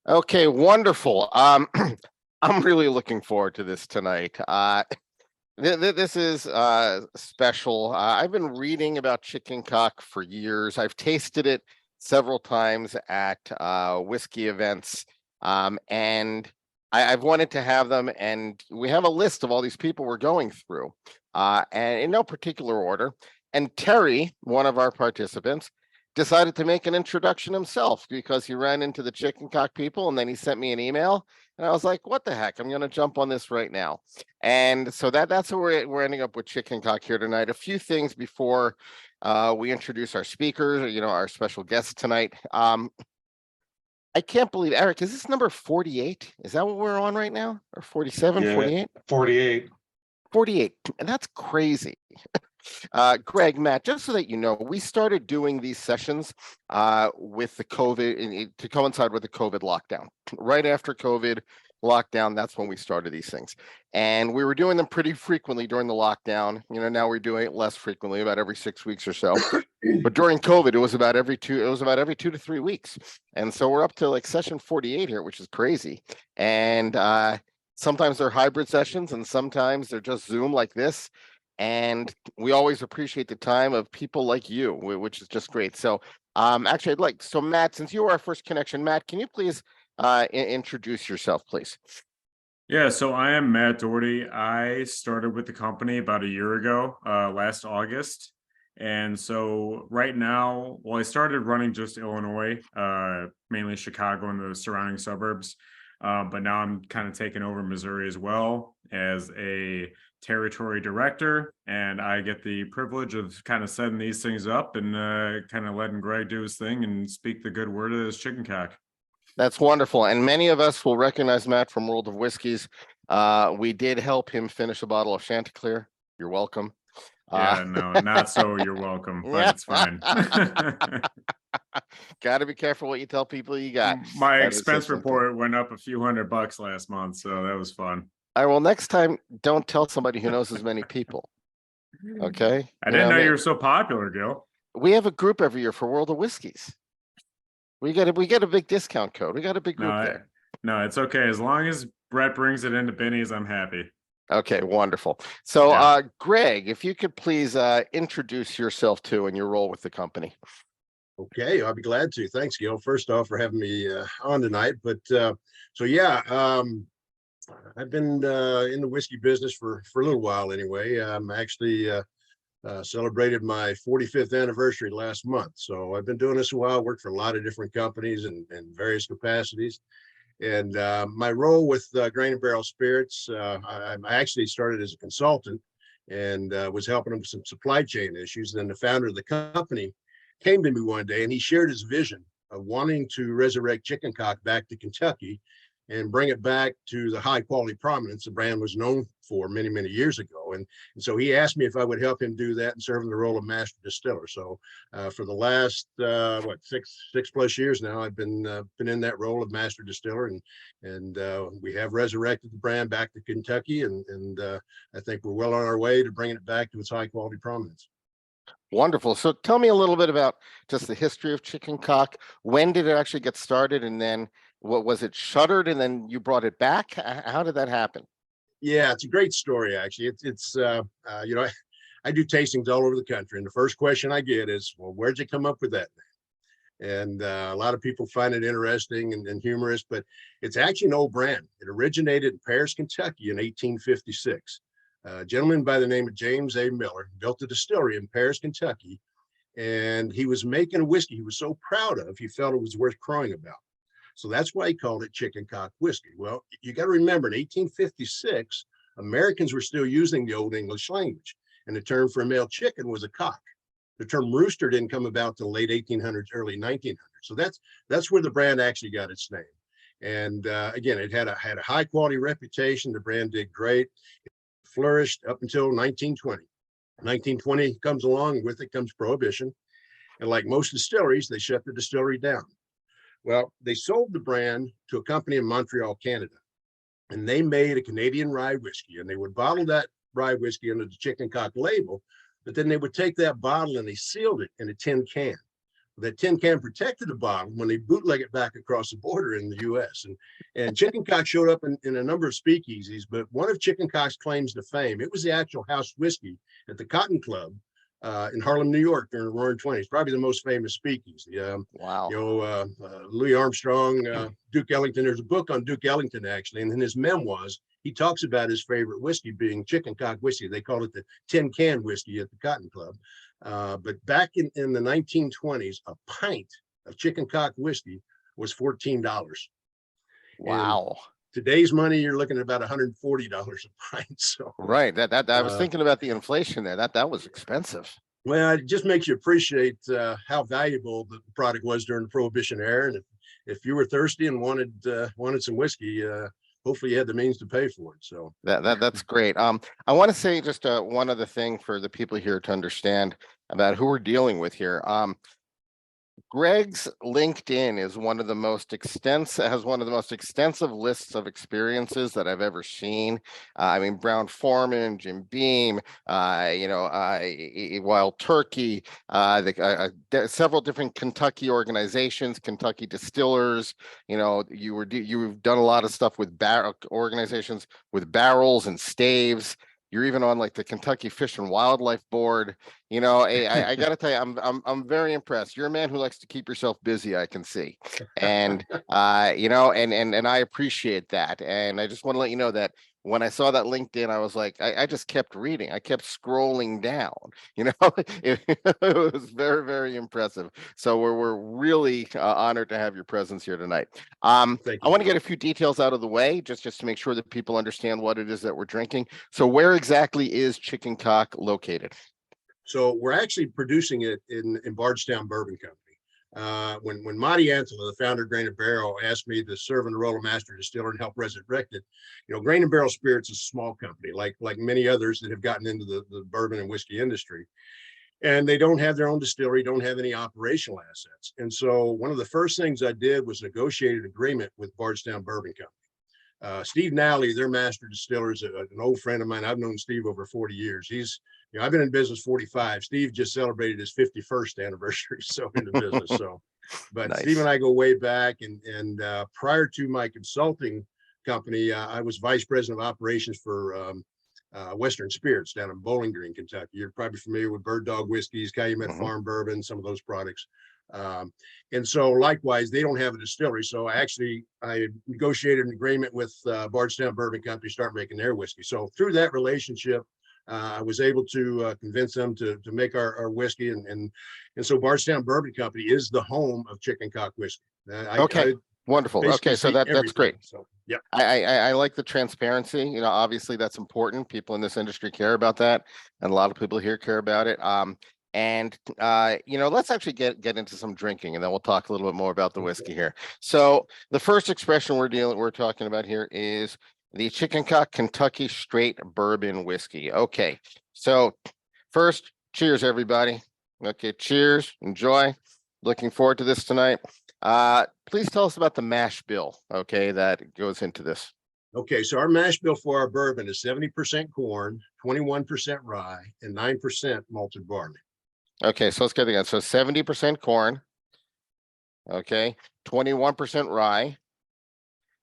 Okay, wonderful. I'm really looking forward to this tonight. This is special. I've been reading about chicken cock for years. I've tasted it several times at whiskey events, and I've wanted to have them. And we have a list of all these people we're going through, and in no particular order. And Terry, one of our participants, decided to make an introduction himself because he ran into the chicken cock people, and then he sent me an email, and I was like, "What the heck? I'm going to jump on this right now." And so that's where we're ending up with chicken cock here tonight. A few things before we introduce our speakers, our special guest tonight. I can't believe, Eric, is this number 48? Is that what we're on right now? Or 47, Yeah, 48? 48. 48. And that's crazy. Gregg, Matt, just so that you know, we started doing these sessions with the COVID to coincide with the COVID lockdown. Right after COVID lockdown, that's when we started these things. And we were doing them pretty frequently during the lockdown. Now we're doing it less frequently, about every 6 weeks or so. But during COVID, it was about every 2 to 3 weeks. And so we're up to like session 48 here, which is crazy. And sometimes they're hybrid sessions and sometimes they're just Zoom like this. And we always appreciate the time of people like you, which is just great. So actually, Matt, since you were our first connection, Matt, can you please introduce yourself, please? Yeah, so I am Matt Doherty. I started with the company about a year ago, last August. And so right now, well, I started running just Illinois, mainly Chicago and the surrounding suburbs. But now I'm kind of taking over Missouri as well as a territory director. And I get the privilege of kind of setting these things up and kind of letting Gregg do his thing and speak the good word of this chicken cock. That's wonderful. And many of us will recognize Matt from World of Whiskeys. We did help him finish a bottle of Chanticleer. You're welcome. Yeah, no, not so you're welcome, but it's fine. Got to be careful what you tell people you got. My expense report went up a few $100 last month, so that was fun. All right, well, next time, don't tell somebody who knows as many people. Okay? I didn't know you were so popular, Gil. We have a group every year for World of Whiskeys. We get a big discount code. We got a big group there. No, it's okay. As long as Brett brings it into Benny's, I'm happy. Okay, wonderful. So, Gregg, if you could please introduce yourself too and your role with the company. Okay, I'll be glad to. Thanks, Gil. First off, for having me on tonight. But I've been in the whiskey business for a little while anyway. I'm actually celebrated my 45th anniversary last month. So I've been doing this a while, worked for a lot of different companies in various capacities. And my role with Grain and Barrel Spirits, I actually started as a consultant and was helping them with some supply chain issues. And then the founder of the company came to me one day and he shared his vision of wanting to resurrect chicken cock back to Kentucky and bring it back to the high quality prominence the brand was known for many, many years ago. And so he asked me if I would help him do that and serve in the role of master distiller. So for the last, six plus years now, I've been in that role of master distiller and we have resurrected the brand back to Kentucky. And I think we're well on our way to bringing it back to its high quality prominence. Wonderful. So tell me a little bit about just the history of chicken cock. When did it actually get started? And then what was it shuttered and then you brought it back? How did that happen? Yeah, it's a great story, actually. I do tastings all over the country. And the first question I get is, well, where'd you come up with that name? And a lot of people find it interesting and humorous, but it's actually an old brand. It originated in Paris, Kentucky in 1856. A gentleman by the name of James A. Miller built a distillery in Paris, Kentucky, and he was making a whiskey he was so proud of, he felt it was worth crowing about. So that's why he called it chicken cock whiskey. Well, you got to remember in 1856, Americans were still using the Old English language, and the term for a male chicken was a cock. The term rooster didn't come about till late 1800s, early 1900s. So that's where the brand actually got its name. And again, it had a high quality reputation. The brand did great. It flourished up until 1920. 1920 comes along, with it comes Prohibition. And like most distilleries, they shut the distillery down. Well, they sold the brand to a company in Montreal, Canada, and they made a Canadian rye whiskey, and they would bottle that rye whiskey under the chicken cock label, but then they would take that bottle and they sealed it in a tin can. That tin can protected the bottle when they bootleg it back across the border in the U.S. And chicken cock showed up in a number of speakeasies, but one of chicken cock's claims to fame, it was the actual house whiskey at the Cotton Club in Harlem, New York during the Roaring '20s, probably the most famous speakeasy. Wow. Louis Armstrong, Duke Ellington. There's a book on Duke Ellington actually, and in his memoirs, he talks about his favorite whiskey being chicken cock whiskey. They call it the tin can whiskey at the Cotton Club. But back in the 1920s, a pint of chicken cock whiskey was $14. Wow. Today's money, you're looking at about $140 a pint. So right. That I was thinking about the inflation there. That was expensive. Well, it just makes you appreciate how valuable the product was during the Prohibition era. And if you were thirsty and wanted some whiskey, hopefully you had the means to pay for it. So that's great. I want to say just one other thing for the people here to understand about who we're dealing with here. Gregg's LinkedIn is one of the most extensive lists of experiences that I've ever seen. I mean, Brown Forman, Jim Beam, Wild Turkey, several different Kentucky organizations, Kentucky Distillers. You've done a lot of stuff with organizations with barrels and staves. You're even on like the Kentucky Fish and Wildlife Board. I got to tell you, I'm very impressed. You're a man who likes to keep yourself busy, I can see, and and I appreciate that. And I just want to let you know that when I saw that LinkedIn, I was like, I just kept reading. I kept scrolling down. It was very, very impressive. So we're really honored to have your presence here tonight. I want to get a few details out of the way, just to make sure that people understand what it is that we're drinking. So where exactly is Chicken Cock located? So we're actually producing it in Bardstown Bourbon Company. When Monty Antela, the founder of Grain and Barrel, asked me to serve in the role of master distiller and help resurrect it, Grain and Barrel Spirits is a small company, like many others that have gotten into the bourbon and whiskey industry. And they don't have their own distillery, don't have any operational assets. And so one of the first things I did was negotiate an agreement with Bardstown Bourbon Company. Steve Nally, their master distiller, is an old friend of mine. I've known Steve over 40 years. I've been in business 45. Steve just celebrated his 51st anniversary, so in the business. But nice. Steve and I go way back, and prior to my consulting company, I was vice president of operations for Western Spirits down in Bowling Green, Kentucky. You're probably familiar with Bird Dog whiskeys, Calumet Farm bourbon, some of those products. And so likewise, they don't have a distillery. So I negotiated an agreement with Bardstown Bourbon Company to start making their whiskey. So through that relationship, I was able to convince them to make our whiskey. And so Bardstown Bourbon Company is the home of Chicken Cock whiskey. Okay. Wonderful. Okay, so that's great. So yeah, I like the transparency. Obviously that's important. People in this industry care about that, and a lot of people here care about it. Let's actually get into some drinking, and then we'll talk a little bit more about the whiskey here. So the first expression we're talking about here is the Chicken Cock Kentucky Straight Bourbon Whiskey. Okay, so first, cheers, everybody. Okay, cheers. Enjoy. Looking forward to this tonight. Please tell us about the mash bill, okay, that goes into this. Okay, so our mash bill for our bourbon is 70% corn, 21% rye, and 9% malted barley. Okay, so let's get it again. So 70% corn, okay, 21% rye,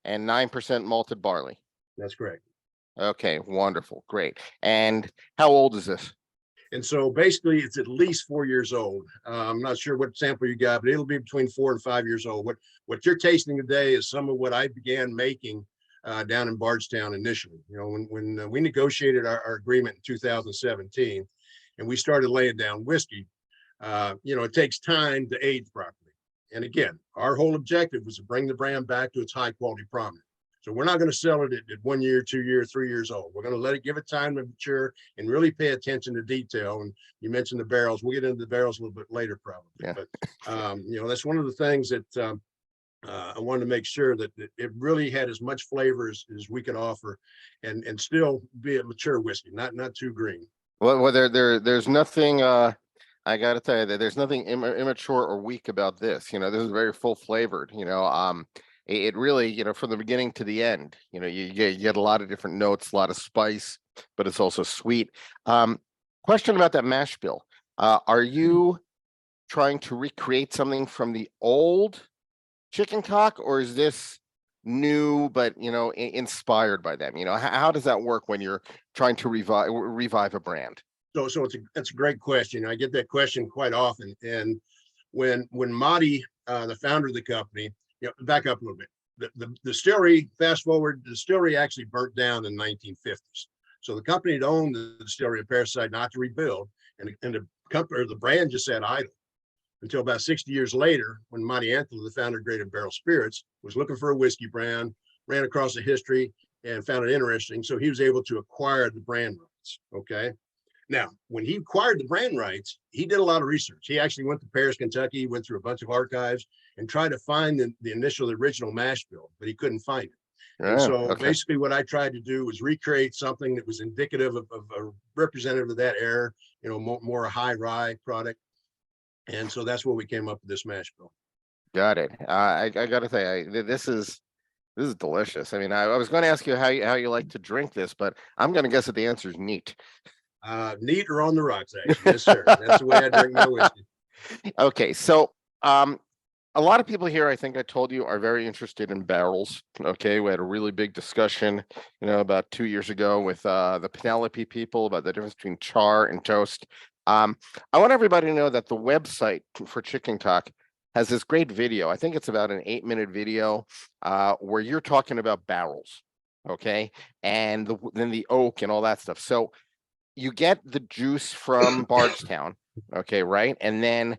and 9% malted barley. That's correct. Okay, wonderful, great. And how old is this? And so basically it's at least 4 years old. I'm not sure what sample you got, but it'll be between 4 and 5 years old. What you're tasting today is some of what I began making down in Bardstown initially. When we negotiated our agreement in 2017 and we started laying down whiskey, it takes time to age properly. And again, our whole objective was to bring the brand back to its high quality prominence. So we're not going to sell it at 1 year, 2 years, 3 years old. We're going to give it time to mature and really pay attention to detail. And you mentioned the barrels. We'll get into the barrels a little bit later, probably. Yeah. But that's one of the things that I wanted to make sure that it really had as much flavor as we could offer, and still be a mature whiskey, not too green. Well, there's nothing. I got to tell you that there's nothing immature or weak about this. This is very full flavored. It really, from the beginning to the end, you get a lot of different notes, a lot of spice, but it's also sweet. Question about that mash bill. Are you trying to recreate something from the old chicken cock, or is this new but inspired by them? How does that work when you're trying to revive a brand? So it's a great question. I get that question quite often. And when Marty, the founder of the company, back up a little bit. The distillery, fast forward, the distillery actually burnt down in the 1950s. So the company that owned the distillery in Paris decided not to rebuild, and the company or the brand just sat idle until about 60 years later, when Monty Anthony, the founder of Great Barrel Spirits, was looking for a whiskey brand, ran across the history and found it interesting. So he was able to acquire the brand rights. Okay. Now, when he acquired the brand rights, he did a lot of research. He actually went to Paris, Kentucky, went through a bunch of archives and tried to find the original mash bill, but he couldn't find it. And so basically what I tried to do was recreate something that was indicative of a representative of that era, more a high rye product. And so that's what we came up with this mash bill. Got it. I got to say, this is delicious. I mean, I was going to ask you how you like to drink this, but I'm going to guess that the answer is neat. Neat or on the rocks, actually. Yes, sir. That's the way I drink my whiskey. Okay, so a lot of people here, I think I told you, are very interested in barrels. Okay, we had a really big discussion, about 2 years ago with the Penelope people about the difference between char and toast. I want everybody to know that the website for Chicken Cock has this great video. I think it's about an 8-minute video where you're talking about barrels, okay, and then the oak and all that stuff. So you get the juice from Bardstown, okay, right? And then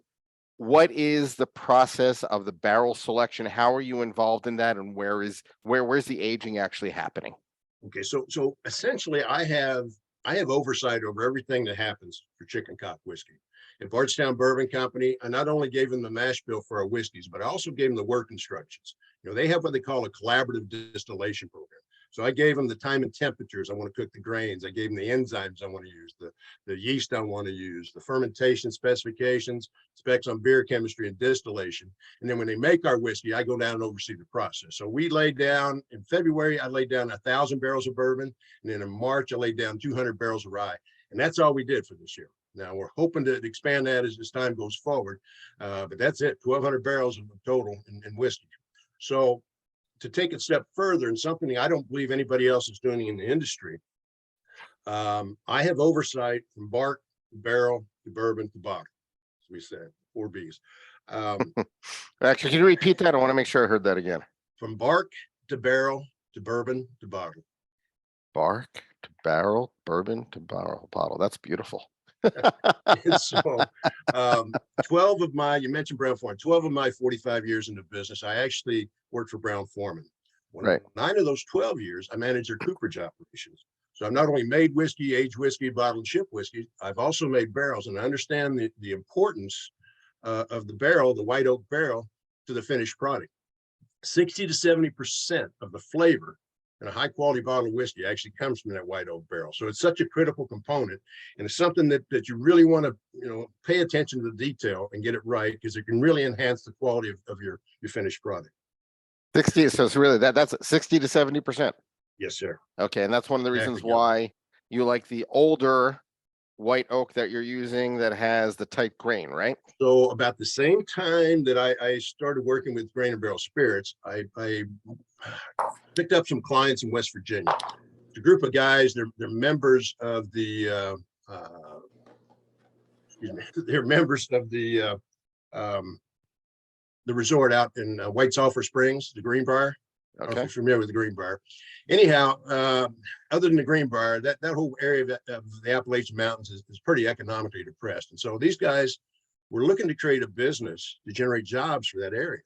what is the process of the barrel selection? How are you involved in that? And where's the aging actually happening? Okay, so essentially I have oversight over everything that happens for Chicken Cock whiskey. At Bardstown Bourbon Company, I not only gave them the mash bill for our whiskeys, but I also gave them the work instructions. They have what they call a collaborative distillation program. So I gave them the time and temperatures I want to cook the grains. I gave them the enzymes I want to use, the yeast I want to use, the fermentation specifications, specs on beer chemistry and distillation. And then when they make our whiskey, I go down and oversee the process. So we laid down, in February, I laid down 1,000 barrels of bourbon. And then in March, I laid down 200 barrels of rye. And that's all we did for this year. Now we're hoping to expand that as time goes forward. But that's it, 1,200 barrels of total in whiskey. So to take it a step further, and something I don't believe anybody else is doing in the industry, I have oversight from bark to barrel to bourbon to bottle, as we said, 4 Bs. Actually, can you repeat that? I want to make sure I heard that again. From bark to barrel to bourbon to bottle. Bark to barrel, bourbon to bottle. That's beautiful. And so 12 of my, you mentioned Brown-Forman, 12 of my 45 years in the business, I actually worked for Brown-Forman. Right. 9 of those 12 years, I managed their cooperage operations. So I've not only made whiskey, aged whiskey, bottled and shipped whiskey, I've also made barrels, and I understand the importance of the barrel, the white oak barrel, to the finished product. 60 to 70% of the flavor in a high quality bottle of whiskey actually comes from that white oak barrel. So it's such a critical component, and it's something that you really want to, pay attention to the detail and get it right, because it can really enhance the quality of your finished product. 60, so it's really that's 60 to 70%. Yes, sir. Okay, and that's one of the reasons why you like the older white oak that you're using that has the tight grain, right? So about the same time that I started working with Grain and Barrel Spirits, I picked up some clients in West Virginia. It's a group of guys, they're members of the they're members of the resort out in White Sulphur Springs, the Greenbrier. I don't know if you're familiar with the Greenbrier. Anyhow, other than the Greenbrier, that whole area of the Appalachian Mountains is pretty economically depressed. And so these guys were looking to create a business to generate jobs for that area.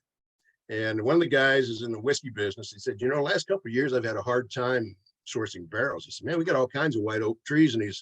And one of the guys is in the whiskey business. He said, last couple of years, I've had a hard time sourcing barrels. He said, man, we got all kinds of white oak trees in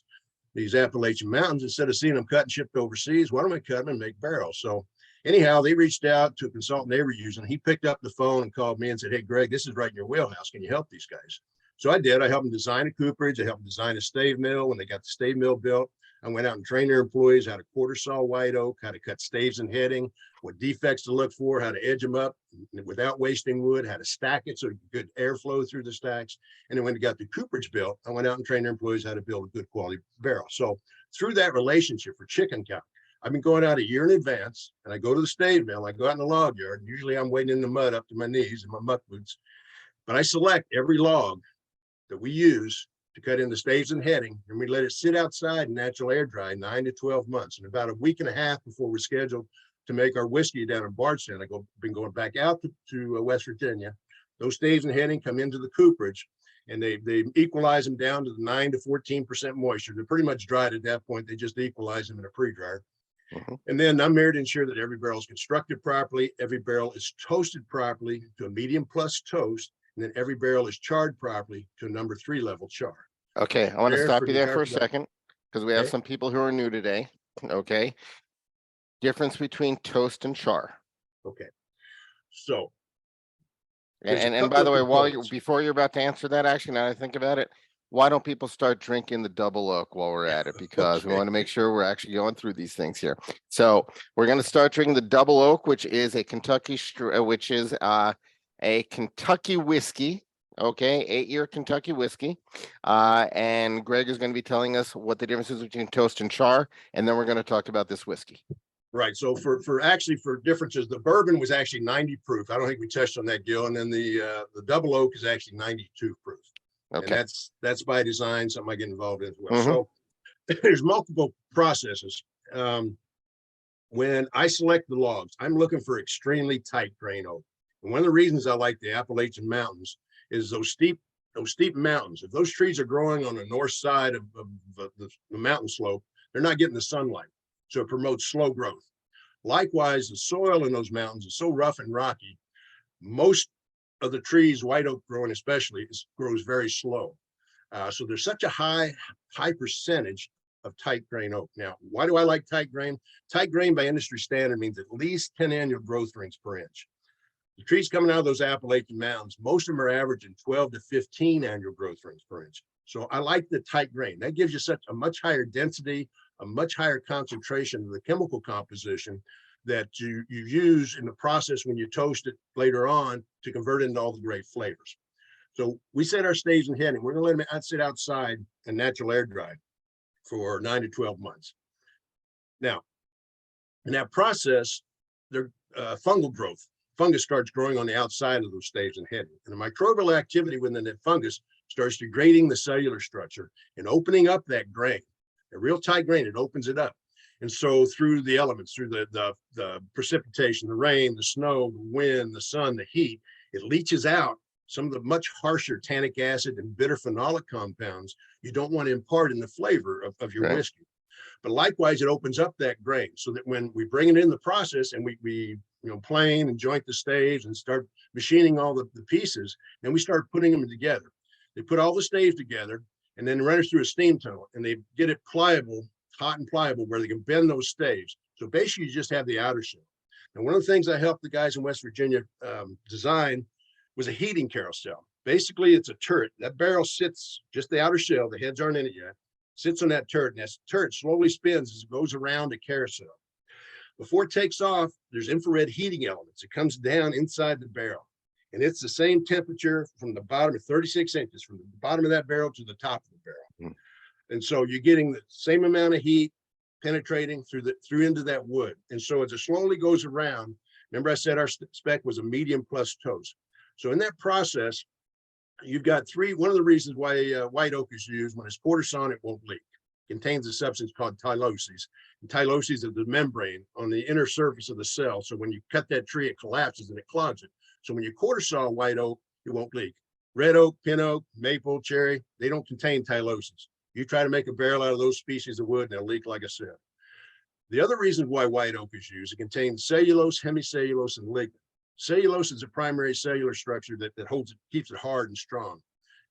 these Appalachian Mountains. Instead of seeing them cut and shipped overseas, why don't we cut them and make barrels? So anyhow, they reached out to a consultant they were using. He picked up the phone and called me and said, hey, Greg, this is right in your wheelhouse. Can you help these guys? So I did. I helped them design a cooperage. I helped them design a stave mill. When they got the stave mill built, I went out and trained their employees how to quarter saw white oak, how to cut staves and heading, what defects to look for, how to edge them up without wasting wood, how to stack it so good airflow through the stacks. And then when they got the cooperage built, I went out and trained their employees how to build a good quality barrel. So through that relationship for Chicken Cock, I've been going out a year in advance, and I go to the stave mill. I go out in the log yard. And usually I'm wading in the mud up to my knees in my muck boots, but I select every log that we use to cut in the staves and heading, and we let it sit outside in natural air dry 9 to 12 months. And about a week and a half before we're scheduled to make our whiskey down in Bardstown, been going back out to West Virginia. Those staves and heading come into the cooperage, and they equalize them down to the 9 to 14% moisture. They're pretty much dried at that point. They just equalize them in a pre-dryer. And then I'm there to ensure that every barrel is constructed properly, every barrel is toasted properly to a medium plus toast, and then every barrel is charred properly to a number 3 level char. Okay, I want to stop you there for a entire second because we have Okay. some people who are new today. Okay. Difference between toast and char. Okay. So And There's a and by couple the of way, components. before you're about to answer that, actually, now that I think about it, why don't people start drinking the double oak while we're at it? Because we Okay. want to make sure we're actually going through these things here. So we're going to start drinking the double oak, which is a Kentucky a Kentucky whiskey. Okay, 8-year Kentucky whiskey. And Greg is going to be telling us what the difference is between toast and char, and then we're going to talk about this whiskey. right. So for differences, the bourbon was actually 90 proof. I don't think we touched on that, Gil. And then the double oak is actually 92 proof. And Okay. that's by design, something I get involved in as well. Mhm. So there's multiple processes. When I select the logs, I'm looking for extremely tight grain oak. And one of the reasons I like the Appalachian Mountains is those steep mountains. If those trees are growing on the north side of the mountain slope, they're not getting the sunlight. So it promotes slow growth. Likewise, the soil in those mountains is so rough and rocky, most of the trees, white oak growing especially, grows very slow. So there's such a high percentage of tight grain oak. Now, why do I like tight grain? Tight grain by industry standard means at least 10 annual growth rings per inch. The trees coming out of those Appalachian Mountains, most of them are averaging 12 to 15 annual growth rings per inch. So I like the tight grain. That gives you such a much higher density, a much higher concentration of the chemical composition that you use in the process when you toast it later on to convert it into all the great flavors. So we set our staves and heading. We're going to let them sit outside in natural air dry for 9 to 12 months. Now, in that process, their fungal growth. Fungus starts growing on the outside of those staves and heading. And the microbial activity within that fungus starts degrading the cellular structure and opening up that grain. A real tight grain, it opens it up. And so through the elements, through the precipitation, the rain, the snow, the wind, the sun, the heat, it leaches out some of the much harsher tannic acid and bitter phenolic compounds you don't want to impart in the flavor of your Right. whiskey. But likewise, it opens up that grain so that when we bring it in the process and we plane and joint the staves and start machining all the pieces, and we start putting them together. They put all the staves together and then run it through a steam tunnel, and they get it pliable, hot and pliable, where they can bend those staves. So basically, you just have the outer shell. And one of the things I helped the guys in West Virginia design was a heating carousel. Basically, it's a turret. That barrel sits just the outer shell. The heads aren't in it yet. Sits on that turret, and that turret slowly spins as it goes around a carousel. Before it takes off, there's infrared heating elements. It comes down inside the barrel, and it's the same temperature from the bottom of 36 inches, from the bottom of that barrel to the top of the barrel. And so you're getting the same amount of heat penetrating through into that wood. And so as it slowly goes around, remember I said our spec was a medium plus toast. So in that process, you've got one of the reasons why white oak is used when it's quarter sawn, it won't leak. It contains a substance called tyloses. And tyloses is the membrane on the inner surface of the cell. So when you cut that tree, it collapses and it clogs it. So when you quarter saw white oak, it won't leak. Red oak, pin oak, maple, cherry, they don't contain tyloses. You try to make a barrel out of those species of wood and it'll leak, like I said. The other reason why white oak is used, it contains cellulose, hemicellulose, and lignin. Cellulose is a primary cellular structure that keeps it hard and strong.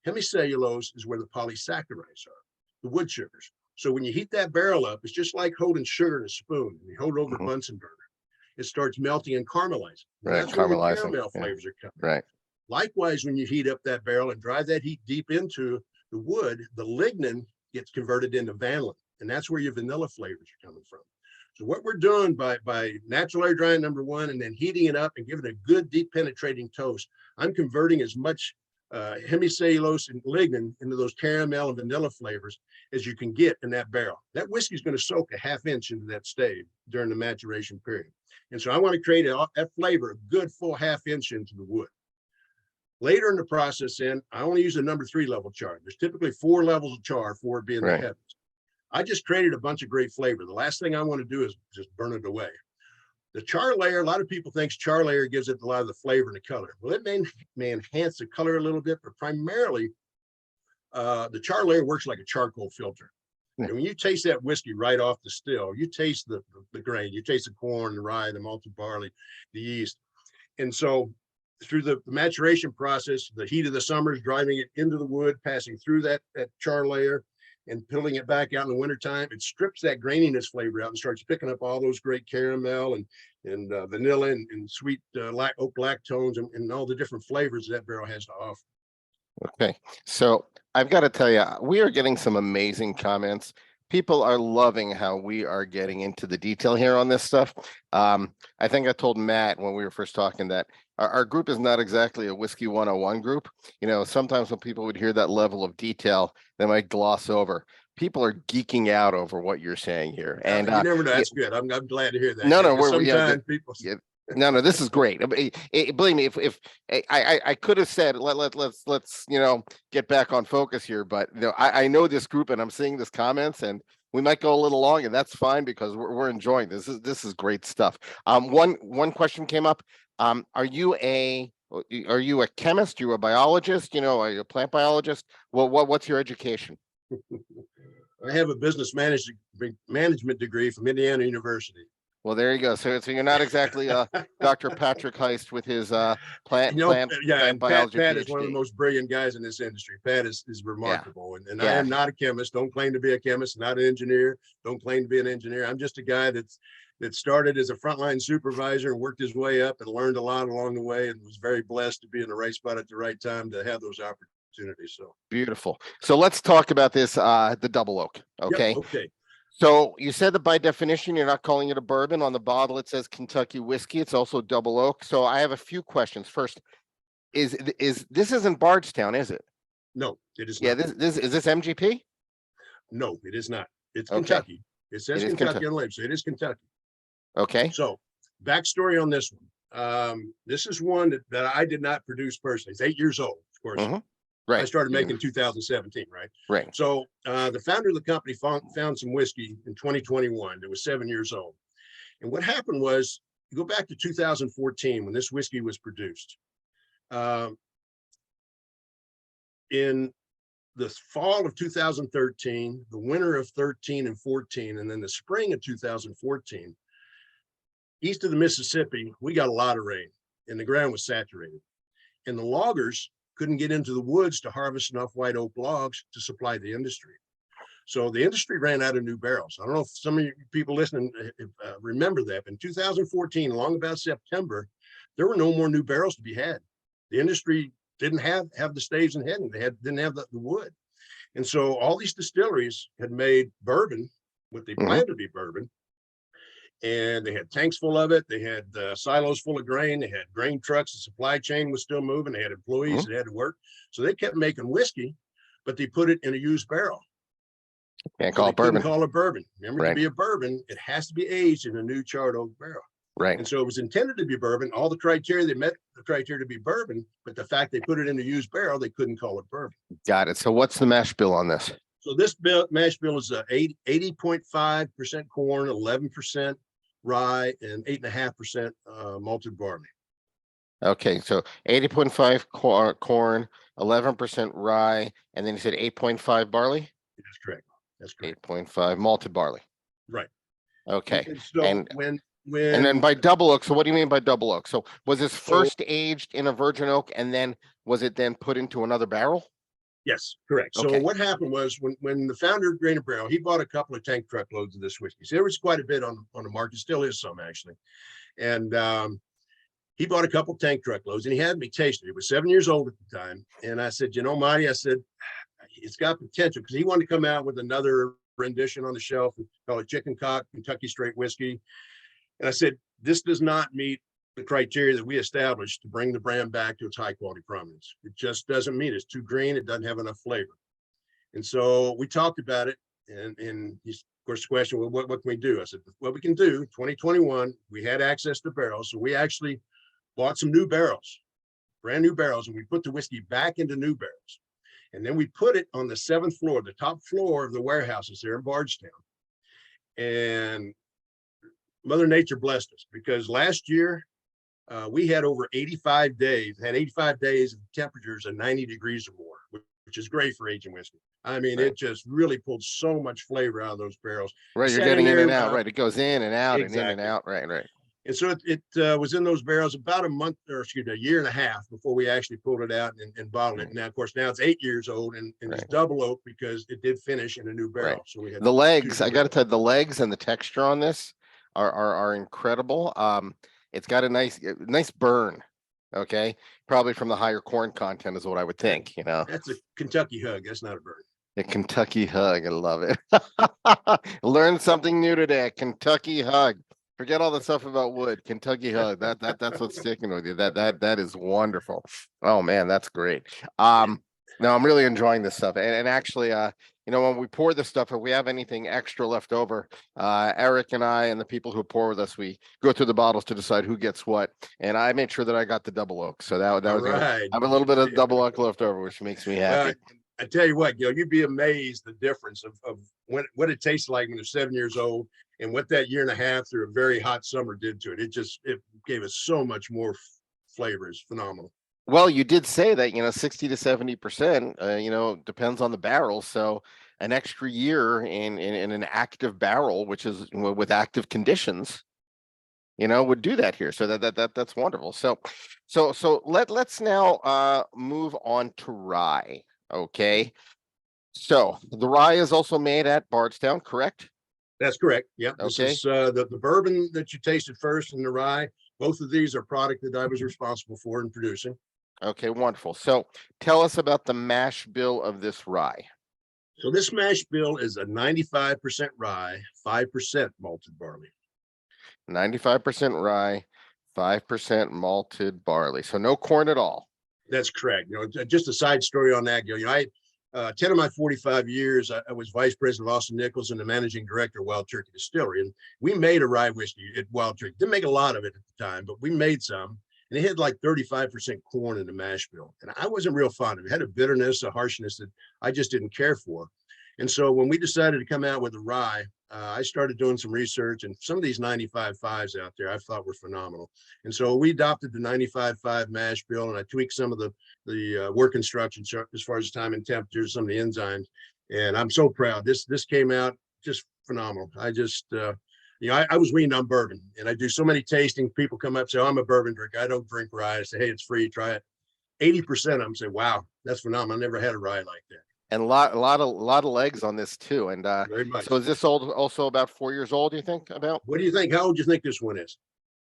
Hemicellulose is where the polysaccharides are, the wood sugars. So when you heat that barrel up, it's just like holding sugar in a spoon. And you hold it over a Bunsen burner. It starts melting and caramelizing. Right, That's where your caramelizing, caramel yeah. flavors are coming. Right. Likewise, when you heat up that barrel and drive that heat deep into the wood, the lignin gets converted into vanillin. And that's where your vanilla flavors are coming from. So what we're doing by natural air drying, number one, and then heating it up and giving it a good deep penetrating toast, I'm converting as much hemicellulose and lignin into those caramel and vanilla flavors as you can get in that barrel. That whiskey is going to soak a half inch into that stave during the maturation period. And so I want to create that flavor, a good full half inch into the wood. Later in the process, I only use a number 3 level char. There's typically 4 levels of char for it being the heaviest. I just created a bunch of great flavor. The last thing I want to do is just burn it away. The char layer, a lot of people think char layer gives it a lot of the flavor and the color. Well, it may enhance the color a little bit, but primarily the char layer works like a charcoal filter. And when you taste that whiskey right off the still, you taste the grain, you taste the corn, the rye, the malted barley, the yeast. And so through the maturation process, the heat of the summer is driving it into the wood, passing through that char layer and pulling it back out in the wintertime. It strips that graininess flavor out and starts picking up all those great caramel and vanilla and sweet oak lactones and all the different flavors that barrel has to offer. Okay, so I've got to tell you, we are getting some amazing comments. People are loving how we are getting into the detail here on this stuff. I think I told Matt when we were first talking that our group is not exactly a whiskey 101 group. You know, sometimes when people would hear that level of detail, they might gloss over. People are geeking out over what you're saying here. And you never know, that's good. I'm glad to hear that. No, sometimes people. No, this is great. Believe me, if I could have said let's get back on focus here, but I know this group and I'm seeing this comments and we might go a little long, and that's fine because we're enjoying this. This is great stuff. One question came up. Are you a chemist? You a biologist? Are you a plant biologist? Well, what's your education? I have a business management degree from Indiana University. Well, there you go. So you're not exactly Dr. Patrick Heist with his plant biology. Pat is one of the most brilliant guys in this industry. Pat is remarkable, and I am not a chemist. Don't claim to be a chemist. Not an engineer. Don't claim to be an engineer. I'm just a guy that started as a frontline supervisor and worked his way up and learned a lot along the way, and was very blessed to be in the right spot at the right time to have those opportunities. So beautiful. So let's talk about this. The double oak. Okay. Yep, okay. So you said that by definition, you're not calling it a bourbon. On the bottle, it says Kentucky whiskey. It's also double oak. So I have a few questions. First, is this isn't Bardstown, is it? No, it is not. Yeah, this is this MGP? No, it is not. It's Kentucky. It says Kentucky on the label, so it is Kentucky. Okay. So backstory on this one. This is one that I did not produce personally. It's 8 years old, of course. Mm-hmm. Right. I started making in 2017, right? Right. So the founder of the company found some whiskey in 2021 that was 7 years old. And what happened was, you go back to 2014 when this whiskey was produced. In the fall of 2013, the winter of 13 and 14, and then the spring of 2014, east of the Mississippi, we got a lot of rain and the ground was saturated. And the loggers couldn't get into the woods to harvest enough white oak logs to supply the industry. So the industry ran out of new barrels. I don't know if some of you people listening remember that. But in 2014, along about September, there were no more new barrels to be had. The industry didn't have the staves in hand. Didn't have the wood. And so all these distilleries had made bourbon, what they planned to be bourbon, and they had tanks full of it. They had silos full of grain. They had grain trucks. The supply chain was still moving. They had employees that had to work. So they kept making whiskey, but they put it in a used barrel. Can't call it bourbon. Call it bourbon. Remember, to be a bourbon, it has to be aged in a new charred oak barrel. Right. And so it was intended to be bourbon. All the criteria, they met the criteria to be bourbon, but the fact they put it in a used barrel, they couldn't call it bourbon. Got it. So what's the mash bill on this? So this mash bill is 80.5% corn, 11% rye, and 8.5% malted barley. Okay, so 80.5 corn, 11% rye, and then you said 8.5 barley? That's correct. That's correct. 8.5 malted barley. Right. Okay. And so when and then by double oak, so what do you mean by double oak? So was this first aged in a virgin oak and then was it then put into another barrel? Yes, correct. Okay. So what happened was when the founder of Grain and Barrel, he bought a couple of tank truckloads of this whiskey. So there was quite a bit on the market, still is some actually. And he bought a couple of tank truckloads and he had me taste it. It was 7 years old at the time. And I said, Marty, I said, it's got potential, because he wanted to come out with another rendition on the shelf and call it Chicken Cock Kentucky Straight Whiskey. And I said, this does not meet the criteria that we established to bring the brand back to its high quality prominence. It just doesn't mean it's too green. It doesn't have enough flavor. And so we talked about it, and of course, the question, well, what can we do? I said, what we can do, 2021, we had access to barrels. So we actually bought some new barrels, brand new barrels, and we put the whiskey back into new barrels. And then we put it on the 7th floor, the top floor of the warehouses there in Bardstown. And Mother Nature blessed us, because last year we had over 85 days, of temperatures of 90 degrees or more, which is great for aging whiskey. I mean, Right. it just really pulled so much flavor out of those barrels. Right, you're Sat getting in there, and out, right? It goes in and out and in and exactly. out, right. And so it was in those barrels about a year and a half before we actually pulled it out and bottled it. Now, of course, now it's 8 years old, and it's Right. double oak because it did finish in a new barrel. Right. So we had The legs, two I got to tell you, the legs and the texture on this are incredible. It's got a nice burn. Okay, probably from the higher corn content is what I would think. That's a Kentucky hug. That's not a burn. The Kentucky hug, I love it. Learned something new today. Kentucky hug. Forget all the stuff about wood. Kentucky hug. That's what's sticking with you. That is wonderful. Oh man, that's great. No, I'm really enjoying this stuff. And actually, when we pour this stuff, if we have anything extra left over, Eric and I and the people who pour with us, we go through the bottles to decide who gets what. And I made sure that I got the double oak. So that was Right. I have a little bit of double oak left over, which makes me happy. Well, I tell you what, Gil, you'd be amazed the difference of what it tastes like when they're 7 years old, and what that year and a half through a very hot summer did to it. It gave us so much more flavor. It's phenomenal. Well, you did say that, 60 to 70%, depends on the barrel. So an extra year in an active barrel, which is with active conditions, would do that here. So that's wonderful. So let's now move on to rye. Okay. So the rye is also made at Bardstown, correct? That's correct. Yep. This Okay. is the bourbon that you tasted first, and the rye. Both of these are product that I was responsible for in producing. Okay, wonderful. So tell us about the mash bill of this rye. So this mash bill is a 95% rye, 5% malted barley. 95% rye, 5% malted barley. So no corn at all. That's correct. Just a side story on that, Gil. 10 of my 45 years, I was vice president of Austin Nichols and the managing director of Wild Turkey Distillery. And we made a rye whiskey at Wild Turkey. Didn't make a lot of it at the time, but we made some. And it had like 35% corn in the mash bill. And I wasn't real fond of it. It had a bitterness, a harshness that I just didn't care for. And so when we decided to come out with a rye, I started doing some research, and some of these 95.5s out there I thought were phenomenal. And so we adopted the 95.5 mash bill, and I tweaked some of the work instructions as far as time and temperature, some of the enzymes. And I'm so proud. This came out just phenomenal. I just, I was weaned on bourbon, and I do so many tastings. People come up and say, oh, I'm a bourbon drinker. I don't drink rye. I say, hey, it's free. Try it. 80% of them say, wow, that's phenomenal. I never had a rye like that. And a lot of legs on this too. And Very much. so is this also about 4 years old, do you think? About? What do you think? How old do you think this one is?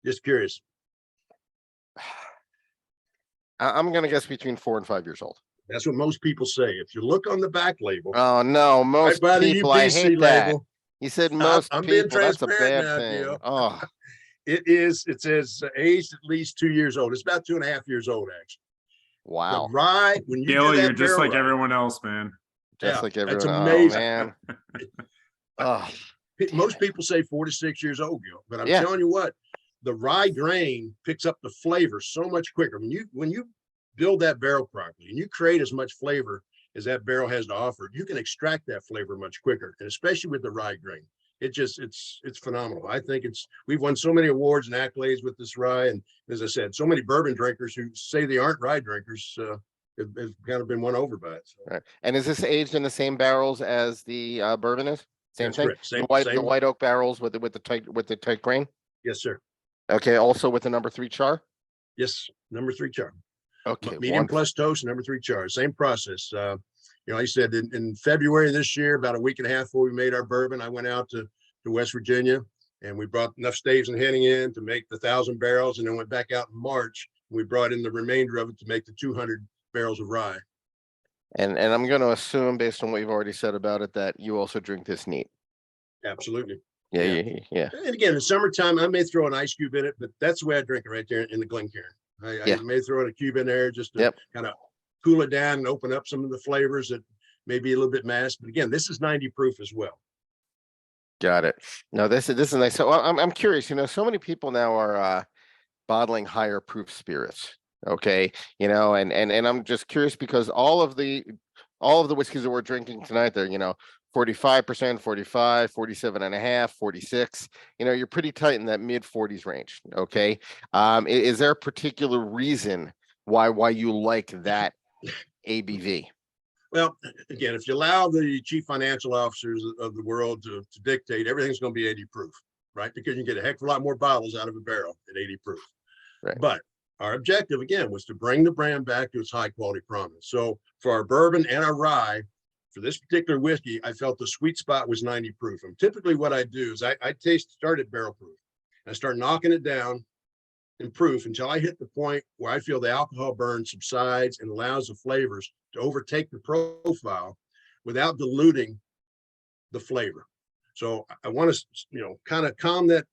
Just curious. I'm gonna guess between 4 and 5 years old. That's what most people say. If you look on the back label, Oh no, most by the people, I UPC hate that. label, You said most I'm being people, that's a transparent bad now, thing. Gil. Oh, it says aged at least 2 years old. It's about 2.5 years old, actually. wow. The rye, when you Gil, do that you're just barrel like rye, everyone else, man. Just yeah, like that's everyone. amazing. Oh man. Oh, most people say 4 to 6 years old, Gil, but I'm Yeah. telling you what, the rye grain picks up the flavor so much quicker. When you build that barrel properly and you create as much flavor as that barrel has to offer, you can extract that flavor much quicker, and especially with the rye grain. It's phenomenal. I think we've won so many awards and accolades with this rye, and as I said, so many bourbon drinkers who say they aren't rye drinkers have kind of been won over by it. So. right. And is this aged in the same barrels as the bourbon is? Same That's thing. correct. Same, the same. white oak barrels with the tight grain. Yes, sir. Okay. Also with the number 3 char. Yes, number 3 char. Okay. Medium wonderful. plus toast, number 3 char. Same process. I said in February of this year, about a week and a half before we made our bourbon, I went out to West Virginia, and we brought enough staves and heading in to make the 1,000 barrels, and then went back out in March. And we brought in the remainder of it to make the 200 barrels of rye. And I'm going to assume, based on what you've already said about it, that you also drink this neat. Absolutely. Yeah, Yeah. yeah. And again, in the summertime, I may throw an ice cube in it, but that's the way I drink it right there in the Glencairn. I Yeah. may throw in a cube in there just to Yep. kind of cool it down and open up some of the flavors that may be a little bit masked. But again, this is 90 proof as well. Got it. No, this is nice. So I'm curious. So many people now are bottling higher proof spirits. Okay, and I'm just curious because all of the whiskeys that we're drinking tonight, they're 45%, 45, 47 and a half, 46. You're pretty tight in that mid 40s range. Okay, is there a particular reason why you like that ABV? Well, again, if you allow the chief financial officers of the world to dictate, everything's going to be 80 proof, right? Because you can get a heck of a lot more bottles out of a barrel at 80 proof. Right. But our objective, again, was to bring the brand back to its high quality prominence. So for our bourbon and our rye, for this particular whiskey, I felt the sweet spot was 90 proof. And typically what I do is I start at barrel proof. I start knocking it down in proof until I hit the point where I feel the alcohol burn subsides and allows the flavors to overtake the profile without diluting the flavor. So I want to, kind of calm that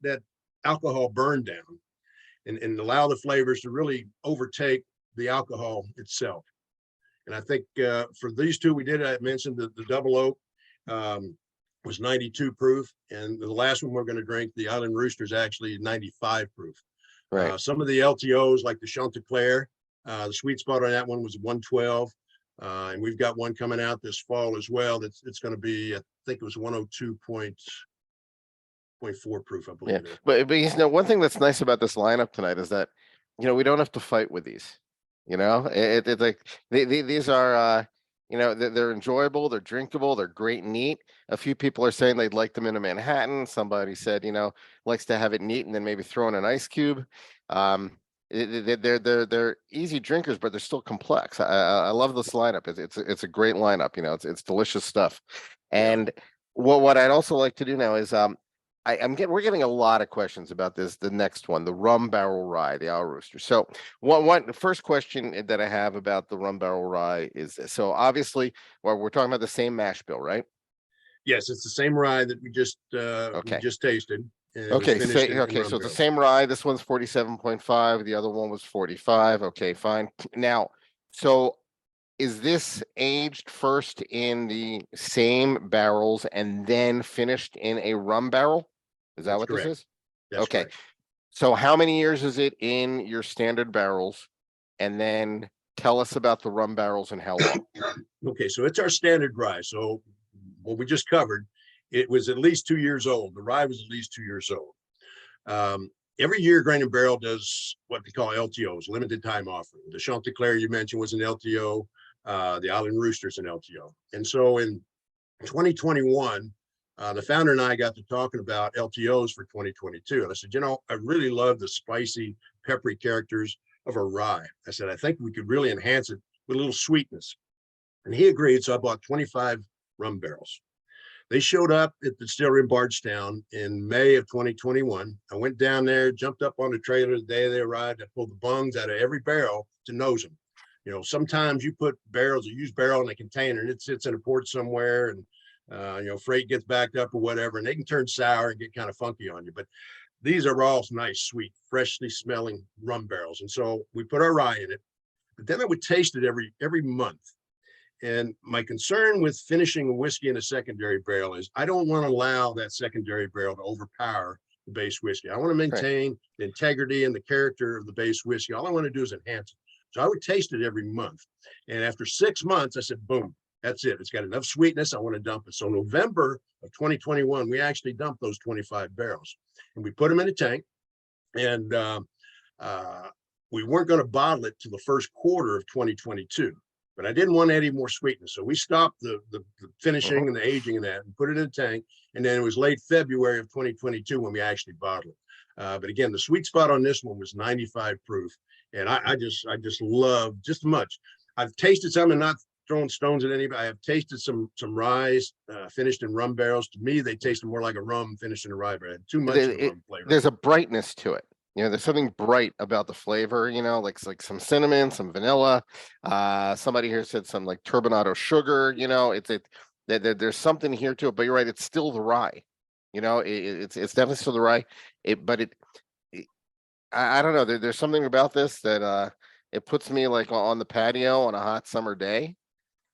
alcohol burn down and allow the flavors to really overtake the alcohol itself. And I think for these two, I mentioned the double oak was 92 proof. And the last one we're going to drink, the Island Rooster, is actually 95 proof. Right. Some of the LTOs like the Chanticleer, the sweet spot on that one was 112. And we've got one coming out this fall as well. It's going to be, I think it was 102.4 proof, I believe. Yeah, but one thing that's nice about this lineup tonight is that we don't have to fight with these. It's like these are they're enjoyable, they're drinkable, they're great and neat. A few people are saying they'd like them in a Manhattan. Somebody said likes to have it neat and then maybe throw in an ice cube. They're easy drinkers, but they're still complex. I love this lineup. It's a great lineup. It's delicious stuff. And what I'd also like to do now is we're getting a lot of questions about the next one, the rum barrel rye, the Owl Rooster. So one first question that I have about the rum barrel rye is this. So obviously, we're talking about the same mash bill, right? Yes, it's the same rye that we just tasted. And it was finished in so rum it's the barrels. same rye. This one's 47.5. The other one was 45. Okay, fine. Now, so is this aged first in the same barrels and then finished in a rum barrel? Is that That's what correct. this is? That's Okay. correct. So how many years is it in your standard barrels? And then tell us about the rum barrels and how long. Okay, so it's our standard rye. So what we just covered, it was at least 2 years old. The rye was at least 2 years old. Every year, Grain and Barrel does what they call LTOs, limited time offering. The Chanticleer you mentioned was an LTO. The Island Rooster's an LTO. And so in 2021, the founder and I got to talking about LTOs for 2022. And I said, I really love the spicy, peppery characters of a rye. I said, I think we could really enhance it with a little sweetness. And he agreed. So I bought 25 rum barrels. They showed up at the distillery in Bardstown in May of 2021. I went down there, jumped up on the trailer the day they arrived. I pulled the bungs out of every barrel to nose them. Sometimes you put barrels, a used barrel in a container and it sits in a port somewhere and, freight gets backed up or whatever, and they can turn sour and get kind of funky on you. But these are all nice, sweet, freshly smelling rum barrels. And so we put our rye in it, but then I would taste it every month. And my concern with finishing a whiskey in a secondary barrel is I don't want to allow that secondary barrel to overpower the base whiskey. I want to maintain the integrity and the character of the base whiskey. All I want to do is enhance it. So I would taste it every month. And after 6 months, I said, boom, that's it. It's got enough sweetness. I want to dump it. So November of 2021, we actually dumped those 25 barrels and we put them in a tank. And we weren't going to bottle it till the first quarter of 2022. But I didn't want any more sweetness. So we stopped the finishing and the aging and that and put it in a tank. And then it was late February of 2022 when we actually bottled it. But again, the sweet spot on this one was 95 proof. And I just love just as much. I've tasted some and not throwing stones at anybody. I have tasted some rye finished in rum barrels. To me, they tasted more like a rum finished in a rye barrel. Too much of a rum flavor. There's a brightness to it. There's something bright about the flavor, like some cinnamon, some vanilla. Somebody here said some like turbinado sugar, there's something here to it, but you're right, it's still the rye. You know, it's definitely still the rye. I don't know. There's something about this that it puts me like on the patio on a hot summer day.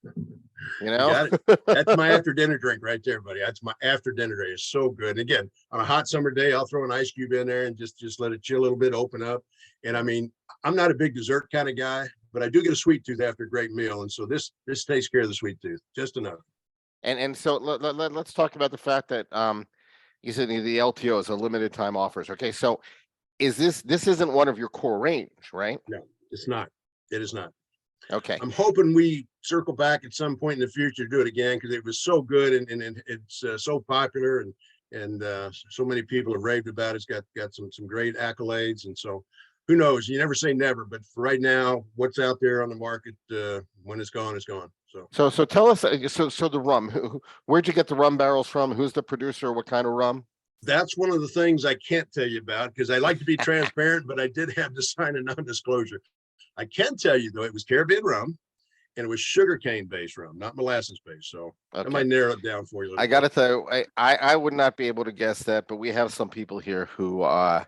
You You know, got it. That's my after dinner drink right there, buddy. That's my after dinner drink. It's so good. And again, on a hot summer day, I'll throw an ice cube in there and just let it chill a little bit, open up. And I mean, I'm not a big dessert kind of guy, but I do get a sweet tooth after a great meal. And so this takes care of the sweet tooth just enough. and so let's talk about the fact that you said the LTO is a limited time offers. Okay, so this isn't one of your core range, right? No, it's not. It is not. Okay. I'm hoping we circle back at some point in the future to do it again because it was so good and it's so popular and so many people have raved about it. It's got some great accolades, and so who knows? You never say never, but for right now, what's out there on the market when it's gone, it's gone. So tell us. So the rum. Where'd you get the rum barrels from? Who's the producer? What kind of rum? That's one of the things I can't tell you about because I like to be transparent, but I did have to sign a non-disclosure. I can tell you though, it was Caribbean rum and it was sugarcane based rum, not molasses based. So Okay. I might narrow it down for you. I gotta tell you, I would not be able to guess that, but we have some people here who are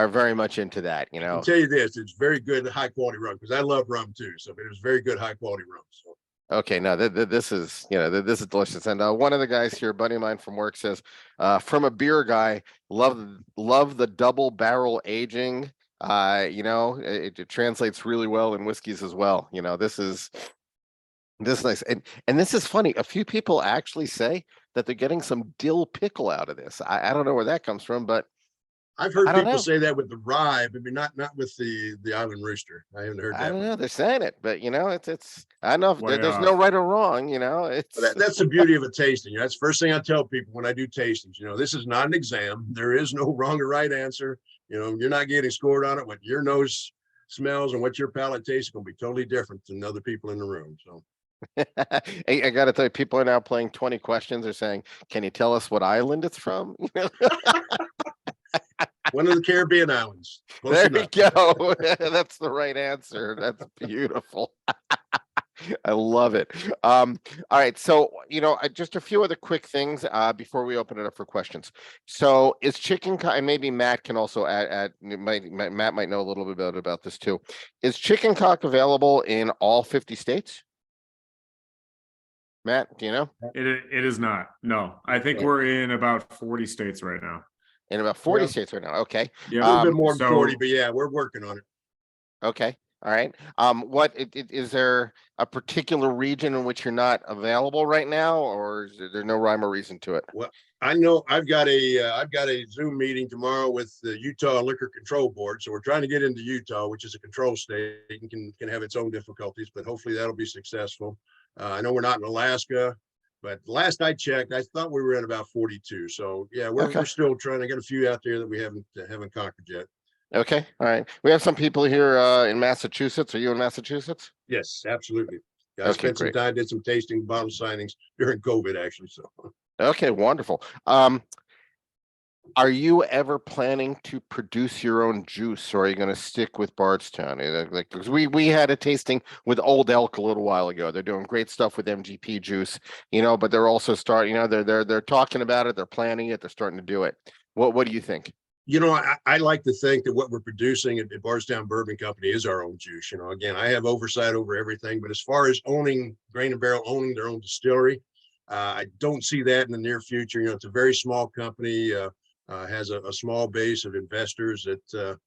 very much into that. You I know. can tell you this, it's very good, high quality rum because I love rum too. So it was very good, high quality rum. So. Okay, no, this is this is delicious. And one of the guys here, a buddy of mine from work, says, from a beer guy, love the double barrel aging. It translates really well in whiskeys as well. You know, this is nice, and this is funny. A few people actually say that they're getting some dill pickle out of this. I don't know where that comes from, but I've heard I don't people know. say that with the rye, but not with the Island Rooster. I haven't heard I that don't one. know. They're saying it, but it's. I don't know if Way there's off. no right or wrong. You know, it's That's the beauty of a tasting. That's the first thing I tell people when I do tastings. You know, this is not an exam. There is no wrong or right answer. You know, you're not getting scored on it. What your nose smells and what your palate tastes is going to be totally different than other people in the room. So I got to tell you, people are now playing 20 questions. They're saying, "Can you tell us what island it's from?" one of the Caribbean islands. Close There enough. you go. That's the right answer. That's beautiful. I love it. All right. So, just a few other quick things before we open it up for questions. So, is chicken and maybe Matt can also add Matt might know a little bit about this too. Is chicken cock available in all 50 states? Matt, do you know? It is not. No, I think Okay. we're in about 40 states right now. In about 40 Yeah. states right now. Okay. Yeah, A little bit more than so 40, but yeah, we're working on it. Okay. All right. Is there a particular region in which you're not available right now, or is there no rhyme or reason to it? Well, I know I've got a Zoom meeting tomorrow with the Utah Liquor Control Board. So we're trying to get into Utah, which is a control state and can have its own difficulties, but hopefully that'll be successful. I know we're not in Alaska, but last I checked, I thought we were at about 42. So yeah, we're still trying to get a few out there that we haven't conquered yet. Okay. All right. We have some people here in Massachusetts. Are you in Massachusetts? Yes, absolutely. Yeah, I Okay, spent some great. time, did some tasting bottle signings during COVID, actually. So Okay, wonderful. Are you ever planning to produce your own juice, or are you going to stick with Bardstown? Like, because we had a tasting with Old Elk a little while ago. They're doing great stuff with MGP juice, but they're also starting. They're talking about it. They're planning it. They're starting to do it. What do you think? I like to think that what we're producing at Bardstown Bourbon Company is our own juice. Again, I have oversight over everything, but as far as owning Grain and Barrel, owning their own distillery, I don't see that in the near future. It's a very small company, has a small base of investors that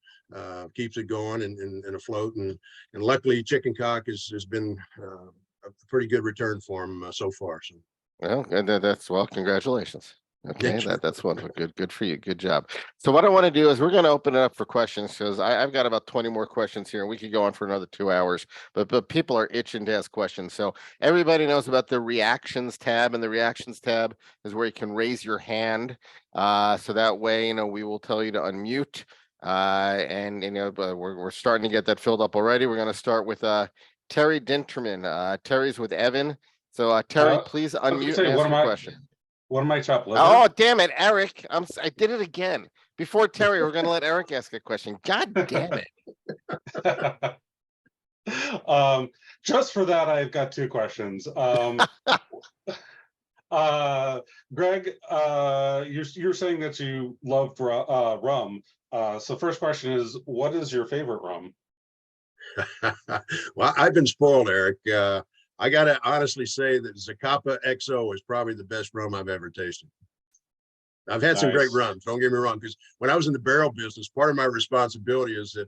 keeps it going and afloat. And luckily, Chicken Cock has been a pretty good return for them so far. So, Well, congratulations. Okay, Thanks, sir. that's wonderful. Good for you. Good job. So what I want to do is we're going to open it up for questions because I've got about 20 more questions here, and we could go on for another 2 hours. But people are itching to ask questions. So everybody knows about the reactions tab, and the reactions tab is where you can raise your hand. So that way, we will tell you to unmute. We're starting to get that filled up already. We're going to start with Terry Dinterman. Terry's with Evan. So Terry, please unmute and ask your question. What am I chopped liver? Oh, damn it, Eric. I did it again. Before Terry, we're going to let Eric ask a question. God damn it. Just for that, I've got two questions. Greg, you're saying that you love rum. So first question is, what is your favorite rum? Well, I've been spoiled, Eric. I got to honestly say that Zacapa XO is probably the best rum I've ever tasted. I've had some great Nice. rums, don't get me wrong, because when I was in the barrel business, part of my responsibility is that,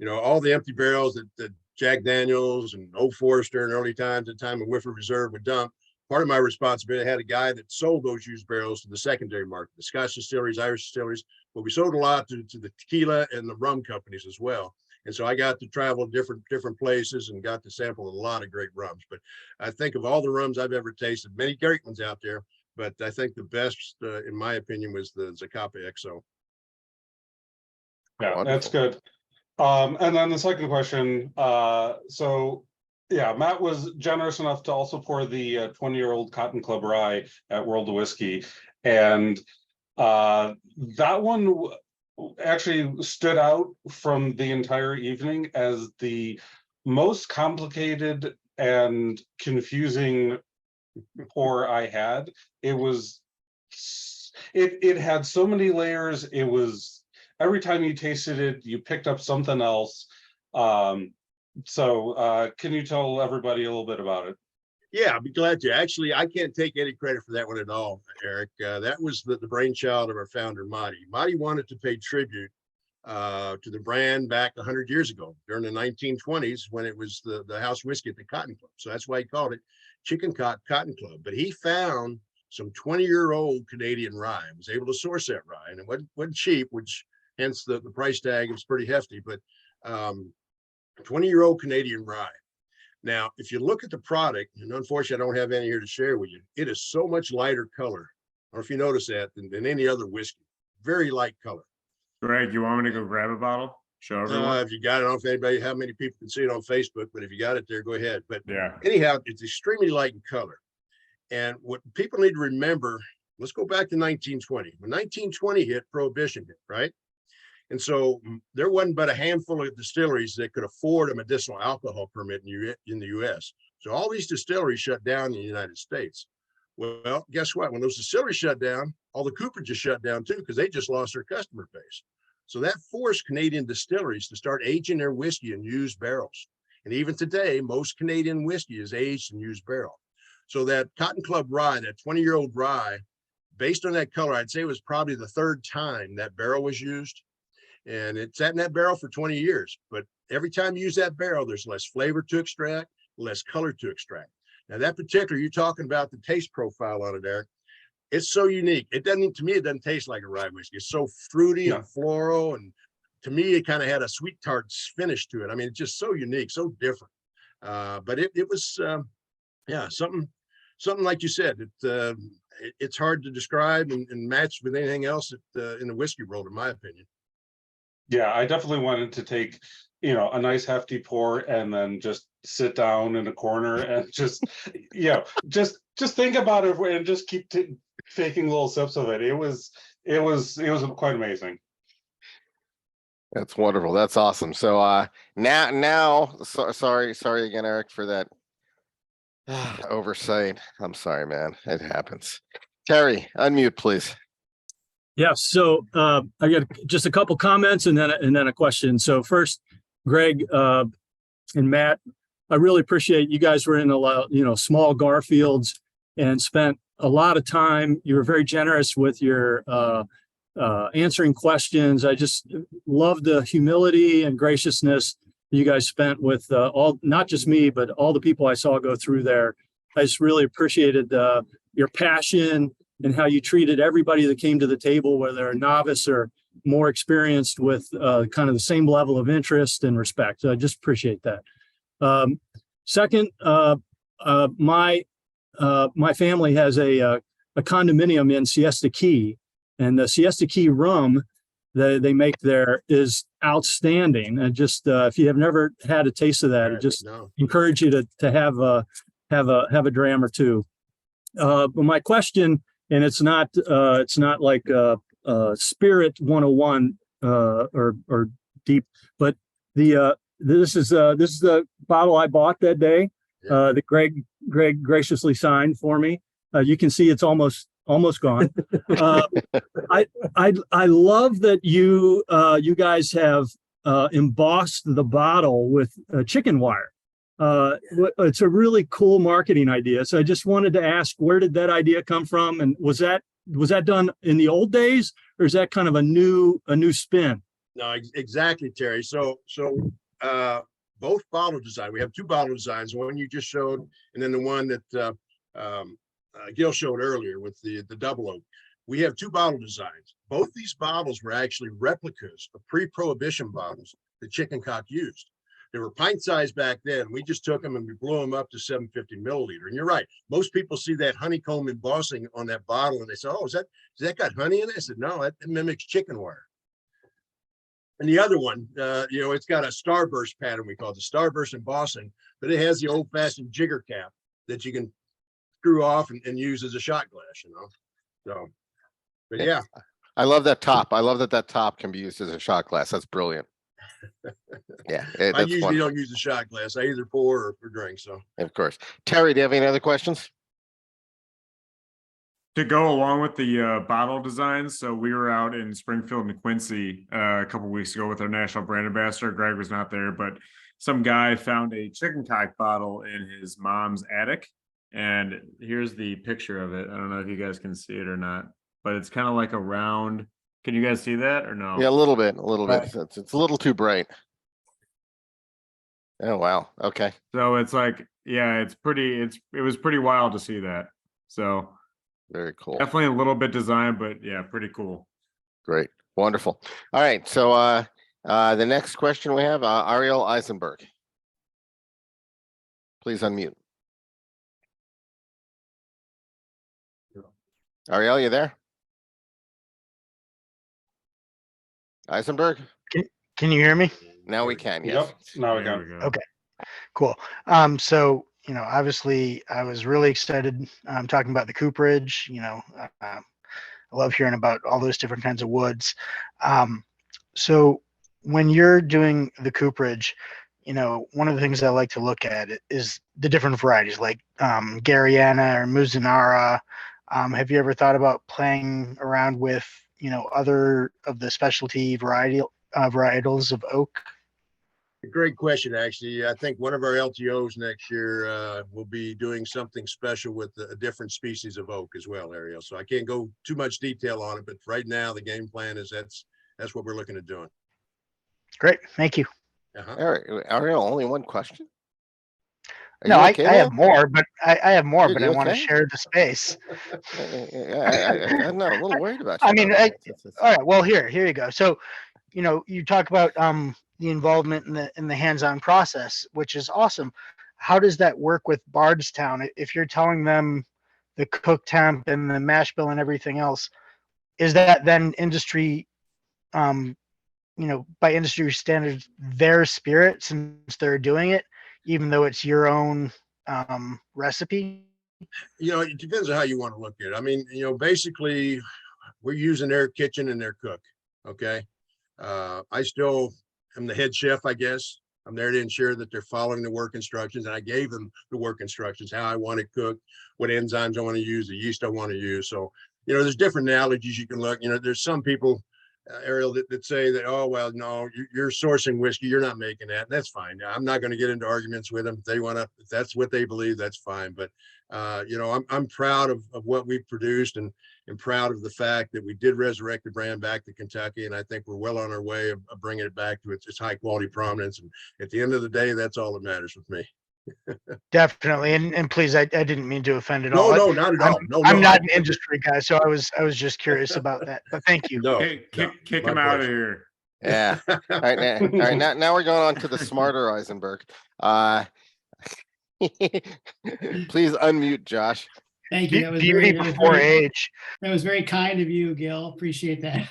all the empty barrels that Jack Daniels and Old Forester in early times, at the time of Woodford Reserve would dump, part of my responsibility, I had a guy that sold those used barrels to the secondary market, the Scotch distilleries, Irish distilleries, but we sold a lot to the tequila and the rum companies as well. And so I got to travel different places and got to sample a lot of great rums. But I think of all the rums I've ever tasted, many great ones out there, but I think the best, in my opinion, was the Zacapa XO. Yeah, that's Wonderful. good. And then the second question, so yeah, Matt was generous enough to also pour the 20-year-old Cotton Club Rye at World of Whiskey. And that one actually stood out from the entire evening as the most complicated and confusing pour I had. It had so many layers. It was, every time you tasted it, you picked up something else. So can you tell everybody a little bit about it? Yeah, I'd be glad to. Actually, I can't take any credit for that one at all, Eric. That was the brainchild of our founder, Marty. Marty wanted to pay tribute to the brand back 100 years ago during the 1920s when it was the house whiskey at the Cotton Club. So that's why he called it Chicken Cotton Club. But he found some 20-year-old Canadian rye and was able to source that rye. And it wasn't cheap, which hence the price tag was pretty hefty, but 20-year-old Canadian rye. Now, if you look at the product, and unfortunately, I don't have any here to share with you, it is so much lighter color. I don't know if you notice that than any other whiskey. Very light color. Greg, you want me to go grab a bottle? Show everyone? If you got it, I don't know if anybody, how many people can see it on Facebook, but if you got it there, go ahead. But Yeah. anyhow, it's extremely light in color. And what people need to remember, let's go back to 1920. When 1920 hit, Prohibition hit, right? And so there wasn't but a handful of distilleries that could afford a medicinal alcohol permit in the US. So all these distilleries shut down in the United States. Well, guess what? When those distilleries shut down, all the cooperages shut down too, because they just lost their customer base. So that forced Canadian distilleries to start aging their whiskey in used barrels. And even today, most Canadian whiskey is aged in used barrel. So that Cotton Club rye, that 20-year-old rye, based on that color, I'd say it was probably the third time that barrel was used. And it sat in that barrel for 20 years. But every time you use that barrel, there's less flavor to extract, less color to extract. Now that particular, you're talking about the taste profile on it, Eric. It's so unique. It doesn't, to me, it doesn't taste like a rye whiskey. It's so fruity and floral. And to me, it kind of had a sweet tart finish to it. I mean, it's just so unique, so different. But it was, yeah, something like you said, it's hard to describe and match with anything else in the whiskey world, in my opinion. Yeah, I definitely wanted to take, a nice hefty pour and then just sit down in a corner and just, just think about it and just keep taking little sips of it. It was quite amazing. That's wonderful. That's awesome. So sorry again, Eric, for that oversight. I'm sorry, man. It happens. Terry, unmute, please. Yeah, so I got just a couple comments and then a question. So first, Greg and Matt, I really appreciate you guys were in a lot, small Garfields and spent a lot of time. You were very generous with your answering questions. I just love the humility and graciousness you guys spent with all, not just me, but all the people I saw go through there. I just really appreciated your passion and how you treated everybody that came to the table, whether they're a novice or more experienced, with kind of the same level of interest and respect. So I just appreciate that. Second, my family has a condominium in Siesta Key, and the Siesta Key rum that they make there is outstanding. And just if you have never had a taste of that, I just encourage you to have a dram or two. But my question, and it's not like Spirit 101 or deep, but this is the bottle I bought that day that Gregg graciously signed for me. You can see it's almost almost gone. I love that you guys have embossed the bottle with chicken wire. It's a really cool marketing idea. So I just wanted to ask, where did that idea come from? And was that done in the old days, or is that kind of a new spin? No, exactly, Terry. So both bottle design, we have two bottle designs, one you just showed, and then the one that Gil showed earlier with the double oak. We have two bottle designs. Both these bottles were actually replicas of pre-prohibition bottles that Chicken Cock used. They were pint sized back then. We just took them and we blew them up to 750 milliliter. And you're right. Most people see that honeycomb embossing on that bottle and they say, oh, is that got honey in it? I said, no, it mimics chicken wire. And the other one, it's got a starburst pattern, we call it the starburst embossing, but it has the old fashioned jigger cap that you can screw off and use as a shot glass, So, but yeah. I love that top. I love that top can be used as a shot glass. That's brilliant. Yeah. I usually don't use the shot glass. I either pour or drink. So, of course. Terry, do you have any other questions? To go along with the bottle designs, so we were out in Springfield and Quincy a couple weeks ago with our national brand ambassador. Gregg was not there, but some guy found a chicken cock bottle in his mom's attic. And here's the picture of it. I don't know if you guys can see it or not, but it's kind of like a round. Can you guys see that or no? Yeah, a little bit. It's a little too bright. Oh, wow. Okay. So it's like, yeah, it was pretty wild to see that. So very cool. Definitely a little bit designed, but yeah, pretty cool. Great. Wonderful. All right. So the next question we have, Ariel Eisenberg. Please unmute. Ariel, you there? Eisenberg? Can you hear me? Now we can, yes. Yep, now we There can. we go. Okay, cool. So, obviously I was really excited talking about the cooperage. I love hearing about all those different kinds of woods. So when you're doing the cooperage, one of the things I like to look at is the different varieties like Gariana or Muzanara. Have you ever thought about playing around with, other of the specialty varietals of oak? a great question, actually. I think one of our LTOs next year will be doing something special with a different species of oak as well, Ariel. So I can't go too much detail on it, but right now the game plan is that's what we're looking at doing. Great, thank you. Ariel, only one question? Are No, you I okay have now? more, but I have more, Dude, but I you want to okay? share the space. I'm not a little worried about you. I mean, all right. Well, here you go. So, you talk about the involvement in the hands-on process, which is awesome. How does that work with Bardstown? If you're telling them the cook temp and the mash bill and everything else, is that then industry, by industry standards, their spirit since they're doing it, even though it's your own recipe? It depends on how you want to look at it. I mean, basically we're using their kitchen and their cook. Okay. I still am the head chef, I guess. I'm there to ensure that they're following the work instructions. And I gave them the work instructions, how I want it cooked, what enzymes I want to use, the yeast I want to use. So, there's different analogies you can look, there's some people, Ariel, that say that, oh, well, no, you're sourcing whiskey. You're not making that. And that's fine. I'm not going to get into arguments with them. If they want to, if that's what they believe, that's fine. But, I'm proud of what we've produced and proud of the fact that we did resurrect the brand back to Kentucky. And I think we're well on our way of bringing it back to its high quality prominence. And at the end of the day, that's all that matters with me. Definitely. And please, I didn't mean to offend at all. No, not at all. No, I'm not an industry guy, so I was just curious about that. But thank you. No, Kick my him out of pleasure. here. Yeah. All right. Now we're going on to the smarter Eisenberg. Please unmute Josh. Thank you. That was Beauty before age. that was very kind of you, Gil. Appreciate that.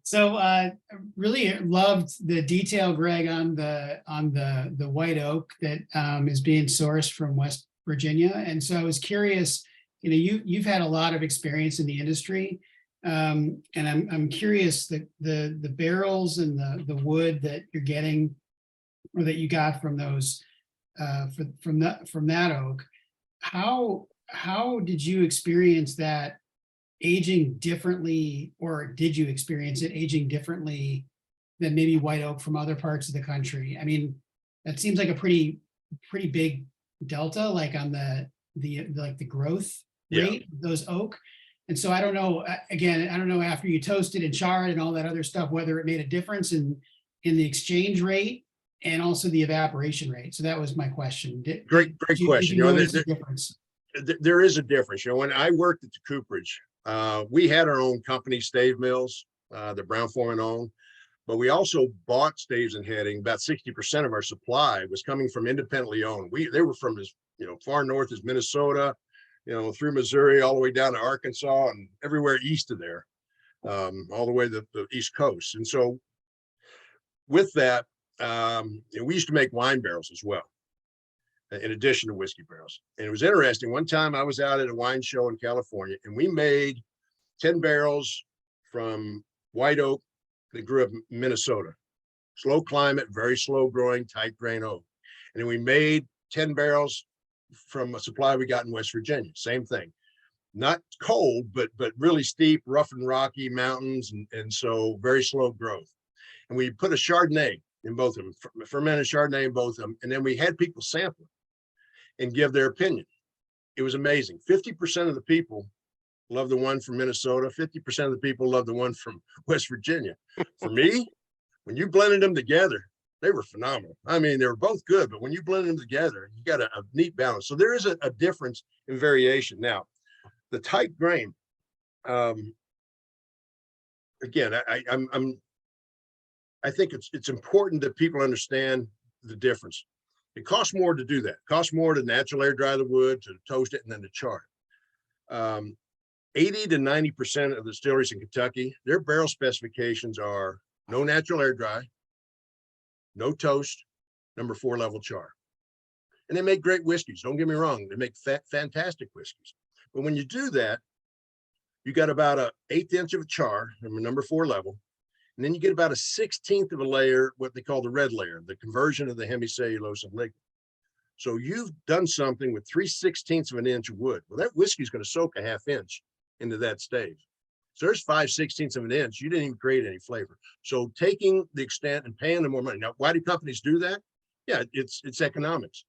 So really loved the detail, Gregg, on the white oak that is being sourced from West Virginia. And so I was curious, you've had a lot of experience in the industry. And I'm curious the barrels and the wood that you're getting or that you got from those from that oak, how how did you experience that aging differently, or did you experience it aging differently than maybe white oak from other parts of the country? I mean, that seems like a pretty big delta, like on the growth Yeah. rate of those oak. And so I don't know, again, I don't know after you toasted and charred and all that other stuff, whether it made a difference in the exchange rate and also the evaporation rate. So that was my question. Great question. You know, notice a difference? There is a difference. You know, when I worked at the cooperage, we had our own company stave mills that Brown-Forman owned, but we also bought staves and heading. About 60% of our supply was coming from independently owned. They were from as, you know, far north as Minnesota, you know, through Missouri, all the way down to Arkansas and everywhere east of there, all the way to the East Coast. And so with that, you know, we used to make wine barrels as well, in addition to whiskey barrels. And it was interesting. One time I was out at a wine show in California, and we made 10 barrels from white oak that grew up in Minnesota. Slow climate, very slow growing, tight grain oak. And then we made 10 barrels from a supply we got in West Virginia. Same thing. Not cold, but really steep, rough and rocky mountains, and so very slow growth. And we put a Chardonnay in both of them, fermented Chardonnay in both of them. And then we had people sample it and give their opinion. It was amazing. 50% of the people love the one from Minnesota. 50% of the people love the one from West Virginia. For me, when you blended them together, they were phenomenal. I mean, they were both good, but when you blend them together, you got a neat balance. So there is a difference in variation. Now, the tight grain, again, I think it's important that people understand the difference. It costs more to do that. It costs more to natural air dry the wood, to toast it, and then to char it. 80 to 90% of the distilleries in Kentucky, their barrel specifications are no natural air dry, no toast, number 4 level char. And they make great whiskeys. Don't get me wrong. They make fantastic whiskeys. But when you do that, you got about an 1/8 inch of a char, number 4 level. And then you get about a 1/16 of a layer, what they call the red layer, the conversion of the hemicellulose and lignin. So you've done something with 3/16 of an inch of wood. Well, that whiskey is going to soak a 1/2 inch into that stave. So there's 5/16 of an inch. You didn't even create any flavor. So taking the extent and paying them more money. Now, why do companies do that? Yeah, it's economics.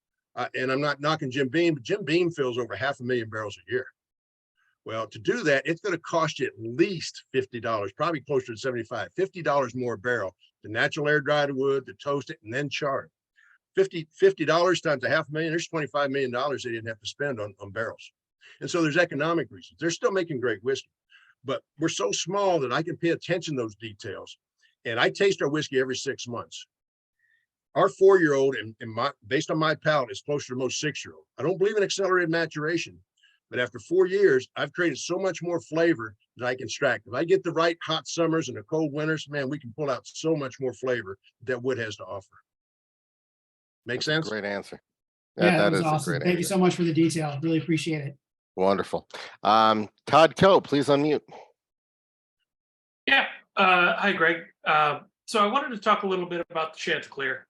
And I'm not knocking Jim Beam, but Jim Beam fills over 500,000 barrels a year. Well, to do that, it's going to cost you at least $50, probably closer to $75, $50 more a barrel to natural air dry the wood, to toast it, and then char it. $50 times 500,000, there's $25 million they didn't have to spend on barrels. And so there's economic reasons. They're still making great whiskey, but we're so small that I can pay attention to those details. And I taste our whiskey every 6 months. Our 4-year-old, and based on my palate, is closer to most 6-year-old. I don't believe in accelerated maturation, but after 4 years, I've created so much more flavor that I can extract. If I get the right hot summers and the cold winters, man, we can pull out so much more flavor that wood has to offer. Make sense? Great answer. Yeah, that was is a awesome. great Thank you answer. so much for the detail. Really appreciate it. Wonderful. Todd Coe, please unmute. Yeah. Hi, Greg. So I wanted to talk a little bit about the Chanticleer.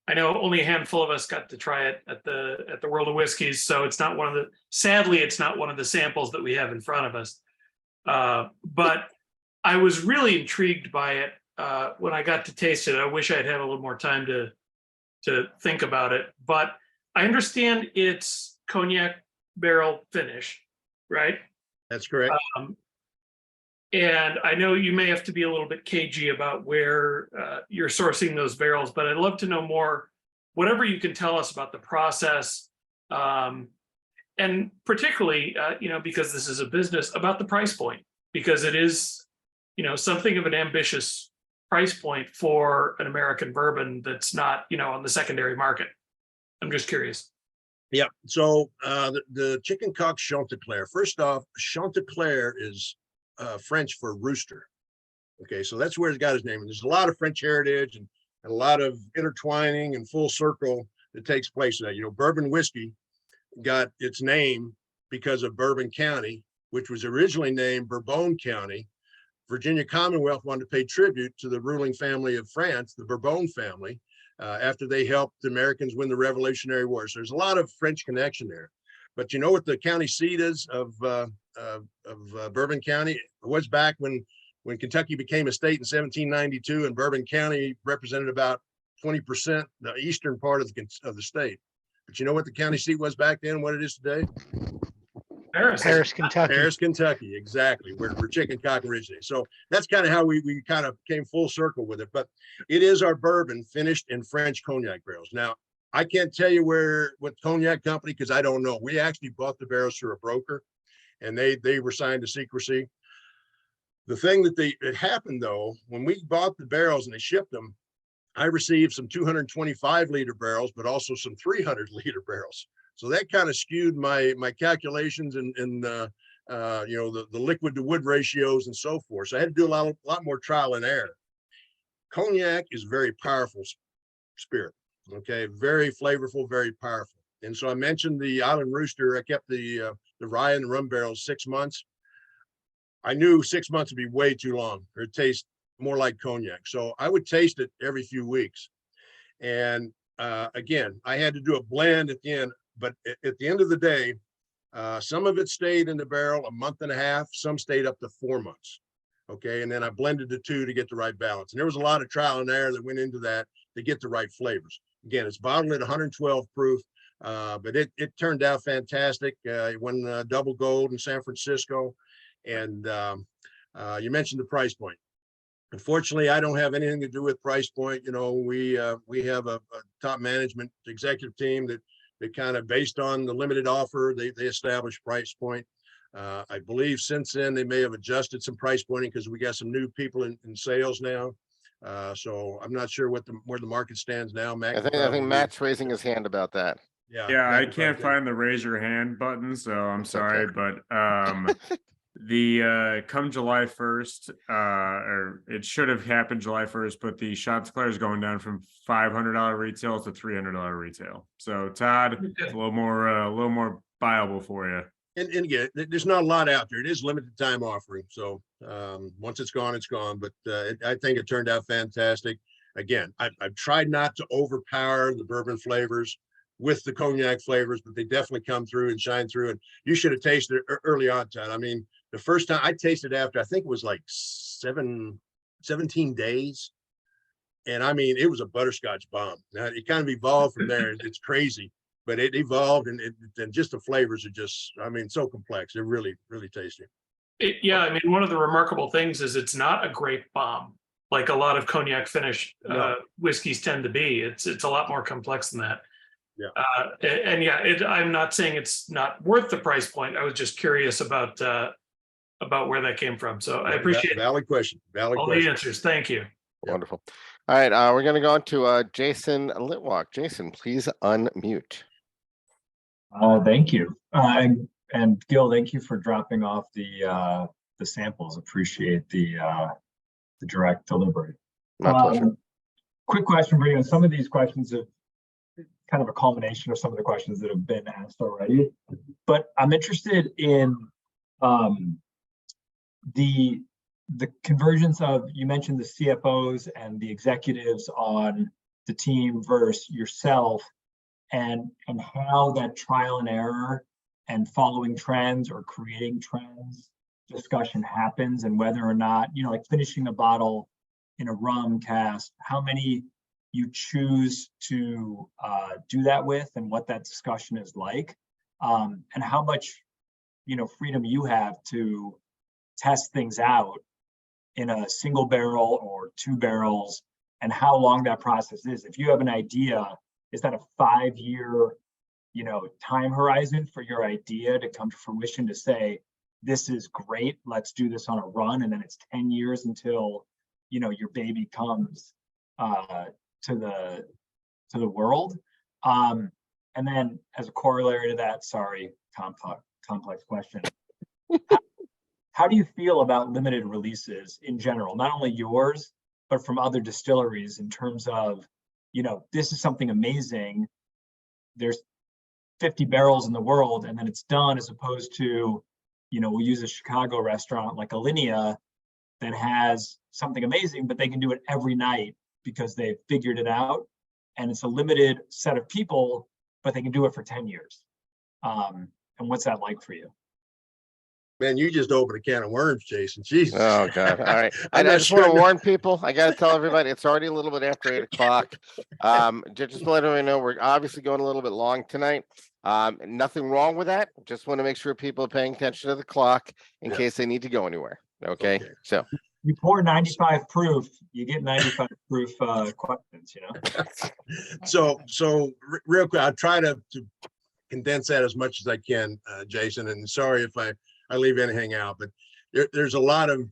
I know only a handful of us got to try it at the World of Whiskeys, so it's not sadly, it's not one of the samples that we have in front of us. But I was really intrigued by it when I got to taste it. I wish I'd had a little more time to think about it, but I understand it's cognac barrel finish, right? That's correct. And I know you may have to be a little bit cagey about where you're sourcing those barrels, but I'd love to know more, whatever you can tell us about the process, and particularly, because this is a business, about the price point, because it is, something of an ambitious price point for an American bourbon that's not, on the secondary market. I'm just curious. Yeah. So the chicken cock Chanticleer. First off, Chanticleer is French for rooster. Okay, so that's where it's got his name. And there's a lot of French heritage and a lot of intertwining and full circle that takes place in that. Bourbon whiskey got its name because of Bourbon County, which was originally named Bourbon County. Virginia Commonwealth wanted to pay tribute to the ruling family of France, the Bourbon family, after they helped the Americans win the Revolutionary War. So there's a lot of French connection there. But you know what the county seat is of Bourbon County? It was back when Kentucky became a state in 1792, and Bourbon County represented about 20%, the eastern part of the state. But you know what the county seat was back then, what it is today? Paris, Kentucky. Paris, Kentucky, exactly, where chicken cock originated. So that's kind of how we kind of came full circle with it. But it is our bourbon finished in French cognac barrels. Now, I can't tell you what cognac company, because I don't know. We actually bought the barrels through a broker, and they were signed to secrecy. The thing that happened though, when we bought the barrels and they shipped them, I received some 225-liter barrels, but also some 300-liter barrels. So that kind of skewed my calculations and the liquid to wood ratios and so forth. So I had to do a lot more trial and error. Cognac is very powerful spirit. Okay, very flavorful, very powerful. And so I mentioned the Island Rooster. I kept the rye and the rum barrels 6 months. I knew 6 months would be way too long. It tastes more like cognac. So I would taste it every few weeks. And again, I had to do a blend at the end. But at the end of the day, some of it stayed in the barrel a month and a half. Some stayed up to 4 months. Okay, and then I blended the two to get the right balance. And there was a lot of trial and error that went into that to get the right flavors. Again, it's bottled at 112 proof, but it turned out fantastic. It won double gold in San Francisco. And you mentioned the price point. Unfortunately, I don't have anything to do with price point. You know, we have a top management executive team that kind of, based on the limited offer, they established price point. I believe since then they may have adjusted some price pointing because we got some new people in sales now. So I'm not sure where the market stands now. Matt, I think Matt's raising his hand about that. Yeah, I can't find the raise your hand button, so I'm sorry, but the come July 1st, or it should have happened July 1st, but the Chanticleer is going down from $500 retail to $300 retail. So Todd, it's a little more viable for you. And again, there's not a lot out there. It is limited time offering. So once it's gone, it's gone. But I think it turned out fantastic. Again, I've tried not to overpower the bourbon flavors with the cognac flavors, but they definitely come through and shine through. And you should have tasted it early on, Todd. I mean, the first time I tasted after, I think it was like 17 days. And I mean, it was a butterscotch bomb. Now, it kind of evolved from there. It's crazy. But it evolved, and just the flavors are just, I mean, so complex. They're really, really tasty. Yeah, I mean, one of the remarkable things is it's not a grape bomb like a lot of cognac finished whiskeys tend to be. It's a lot more complex than that. Yeah. I'm not saying it's not worth the price point. I was just curious about where that came from. So I appreciate valid question. all the answers. Thank you. Wonderful. All right, we're going to go on to Jason Litwalk. Jason, please unmute. Thank you. And Gil, thank you for dropping off the samples. Appreciate the direct delivery. My pleasure. Quick question for you. Some of these questions have kind of a culmination of some of the questions that have been asked already, but I'm interested in the convergence of, you mentioned the CFOs and the executives on the team versus yourself, and how that trial and error and following trends or creating trends discussion happens, and whether or not, like finishing a bottle in a rum cask, how many you choose to do that with, and what that discussion is like, and how much freedom you have to test things out in a single barrel or 2 barrels, and how long that process is. If you have an idea, is that a 5-year time horizon for your idea to come to fruition, to say, this is great, let's do this on a run, and then it's 10 years until your baby comes to the world? And then, as a corollary to that, sorry, complex question, how do you feel about limited releases in general, not only yours, but from other distilleries, in terms of, this is something amazing, there's 50 barrels in the world, and then it's done, as opposed to, we'll use a Chicago restaurant like Alinea that has something amazing, but they can do it every night because they've figured it out, and it's a limited set of people, but they can do it for 10 years. And what's that like for you? Man, you just opened a can of worms, Jason. Jesus. Oh, God. All right. I I'm not just want to sure. warn people. I got to tell everybody it's already a little bit after 8 o'clock. Just to let everyone know, we're obviously going a little bit long tonight. Nothing wrong with that. Just want to make sure people are paying attention to the clock in Yeah. case they need to go anywhere. Okay. Okay. So, You pour 95 proof, you get 95 proof questions, you know? So real quick, I'll try to condense that as much as I can, Jason, and sorry if I leave anything out, but there's a lot of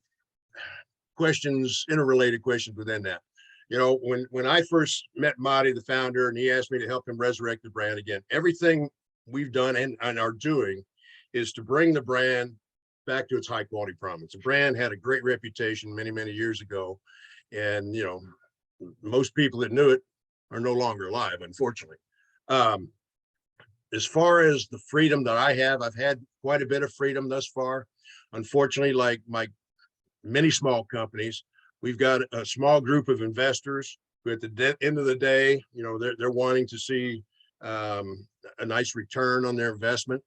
questions, interrelated questions within that. You know, when I first met Marty, the founder, and he asked me to help him resurrect the brand again, everything we've done and are doing is to bring the brand back to its high quality promise. The brand had a great reputation many, many years ago. And, you know, most people that knew it are no longer alive, unfortunately. As far as the freedom that I have, I've had quite a bit of freedom thus far. Unfortunately, like my many small companies, we've got a small group of investors who at the end of the day, you know, they're wanting to see a nice return on their investment.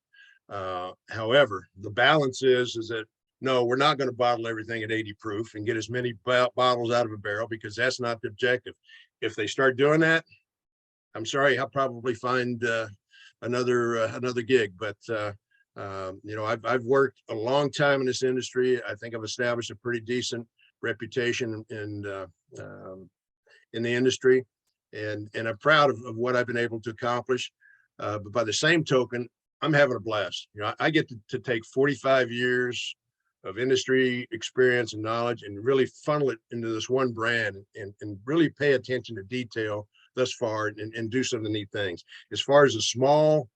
However, the balance is that no, we're not going to bottle everything at 80 proof and get as many bottles out of a barrel, because that's not the objective. If they start doing that, I'm sorry, I'll probably find another gig. But you know, I've worked a long time in this industry. I think I've established a pretty decent reputation in the industry, and I'm proud of what I've been able to accomplish. But by the same token, I'm having a blast. You know, I get to take 45 years of industry experience and knowledge and really funnel it into this one brand and really pay attention to detail thus far and do some of the neat things. As far as a small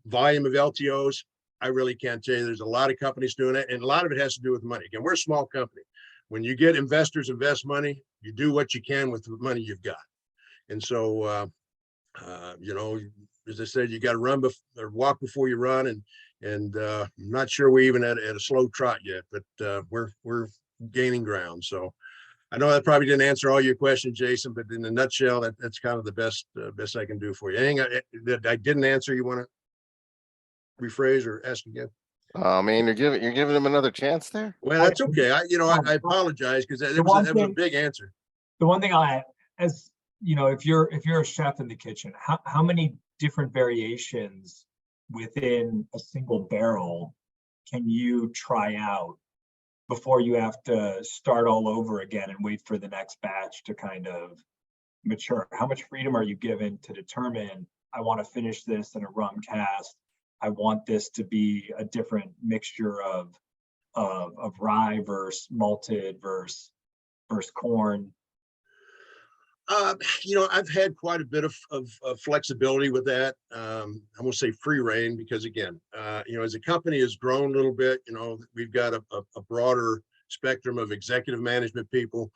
volume of LTOs, I really can't tell you. There's a lot of companies doing it, and a lot of it has to do with money. Again, we're a small company. When you get investors invest money, you do what you can with the money you've got. And so, you know, as I said, you got to run or walk before you run, and I'm not sure we even at a slow trot yet, but we're gaining ground. So I know that probably didn't answer all your questions, Jason, but in a nutshell, that's kind of the best I can do for you. Anything that I didn't answer, you want to rephrase or ask again? oh man, you're giving them another chance there. Well, that's okay. I apologize, because that was a big answer. The one thing as you know, if you're a chef in the kitchen, how many different variations within a single barrel can you try out before you have to start all over again and wait for the next batch to kind of mature? How much freedom are you given to determine, I want to finish this in a rum cast, I want this to be a different mixture of rye versus malted versus corn? You know, I've had quite a bit of flexibility with that. I won't say free reign, because again, you know, as a company has grown a little bit, you know, we've got a broader spectrum of executive management people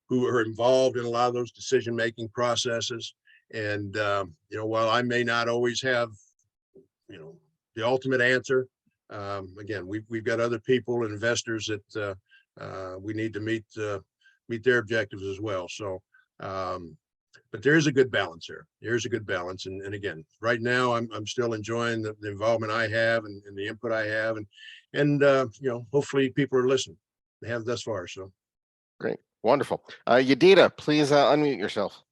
who are involved in a lot of those decision-making processes. And, you know, while I may not always have, you know, the ultimate answer, again, we've got other people and investors that we need to meet their objectives as well. So, but there's a good balance here. There's a good balance. And again, right now I'm still enjoying the involvement I have and the input I have. And you know, hopefully people are listening. They have thus far. So Great. Wonderful. Yadida, please unmute yourself.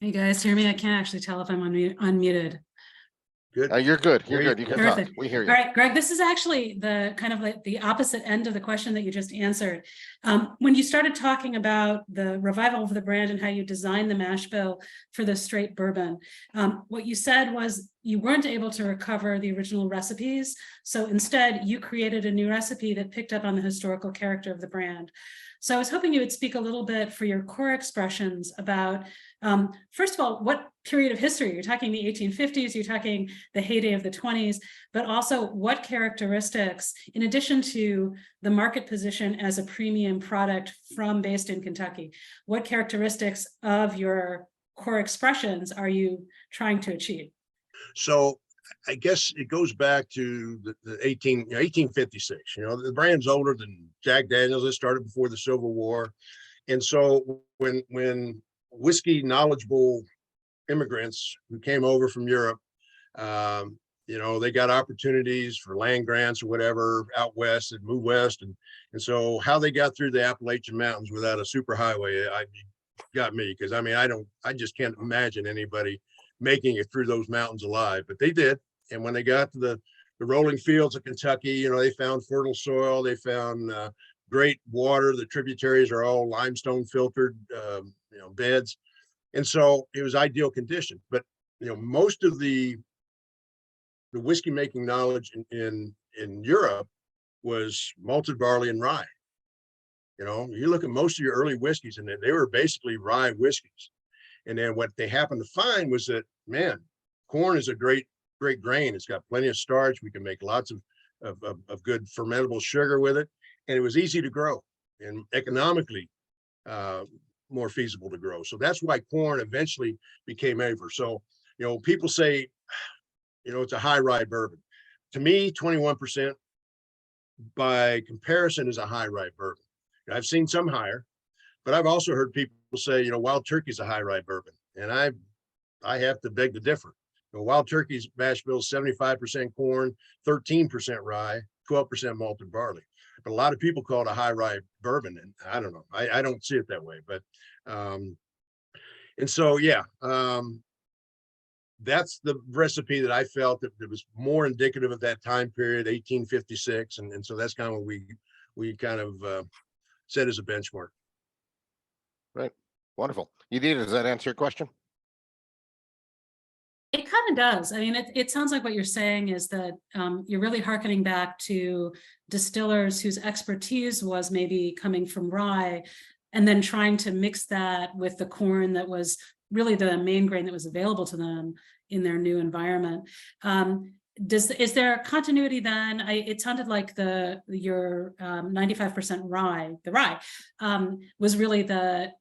Hey guys, hear me? I can't actually tell if I'm unmuted. good. You're good. You're There good. You you can go. talk. Perfect. We hear you. All right, Greg, this is actually the kind of like the opposite end of the question that you just answered. When you started talking about the revival of the brand and how you designed the mash bill for the straight bourbon, what you said was you weren't able to recover the original recipes. So instead, you created a new recipe that picked up on the historical character of the brand. So I was hoping you would speak a little bit for your core expressions about, first of all, what period of history? You're talking the 1850s, you're talking the heyday of the 20s, but also what characteristics, in addition to the market position as a premium product based in Kentucky, what characteristics of your core expressions are you trying to achieve? So I guess it goes back to the 1856. You know, the brand's older than Jack Daniels. It started before the Civil War. And so when whiskey knowledgeable immigrants who came over from Europe, you you know, they got opportunities for land grants or whatever out west and move west. And so how they got through the Appalachian Mountains without a super highway, got me. Cause I mean, I just can't imagine anybody making it through those mountains alive, but they did. And when they got to the rolling fields of Kentucky, you know, they found fertile soil, they found great water. The tributaries are all limestone filtered, you know, beds. And so it was ideal condition. But, you know, most of the whiskey making knowledge in Europe was malted barley and rye. You know, you look at most of your early whiskeys and they were basically rye whiskeys. And then what they happened to find was that, man, corn is a great grain. It's got plenty of starch. We can make lots of good fermentable sugar with it. And it was easy to grow and economically more feasible to grow. So that's why corn eventually became over. So, you know, people say, you know, it's a high rye bourbon. To me, 21% by comparison is a high rye bourbon. I've seen some higher, but I've also heard people say, you know, Wild Turkey's a high rye bourbon. And I have to beg to differ. You know, Wild Turkey's mash bill is 75% corn, 13% rye, 12% malted barley. But a lot of people call it a high rye bourbon. And I don't know, I don't see it that way. But, and so, yeah, that's the recipe that I felt that was more indicative of that time period, 1856. And so that's kind of what we kind of set as a benchmark. Right. Wonderful. Yadira, does that answer your question? It kind of does. I mean, it sounds like what you're saying is that you're really hearkening back to distillers whose expertise was maybe coming from rye, and then trying to mix that with the corn that was really the main grain that was available to them in their new environment. Is there continuity then? It sounded like your 95% rye, the rye, was really the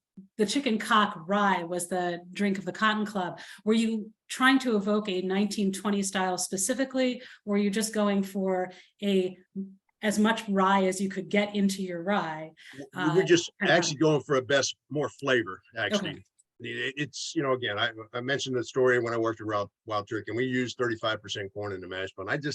chicken cock rye was the drink of the Cotton Club. Were you trying to evoke a 1920 style specifically, or were you just going for as much rye as you could get into your rye? We were just actually going for more flavor, actually. Okay. It's, you know, again, I mentioned the story when I worked at Wild Turkey, and we used 35% corn in the mash bill. And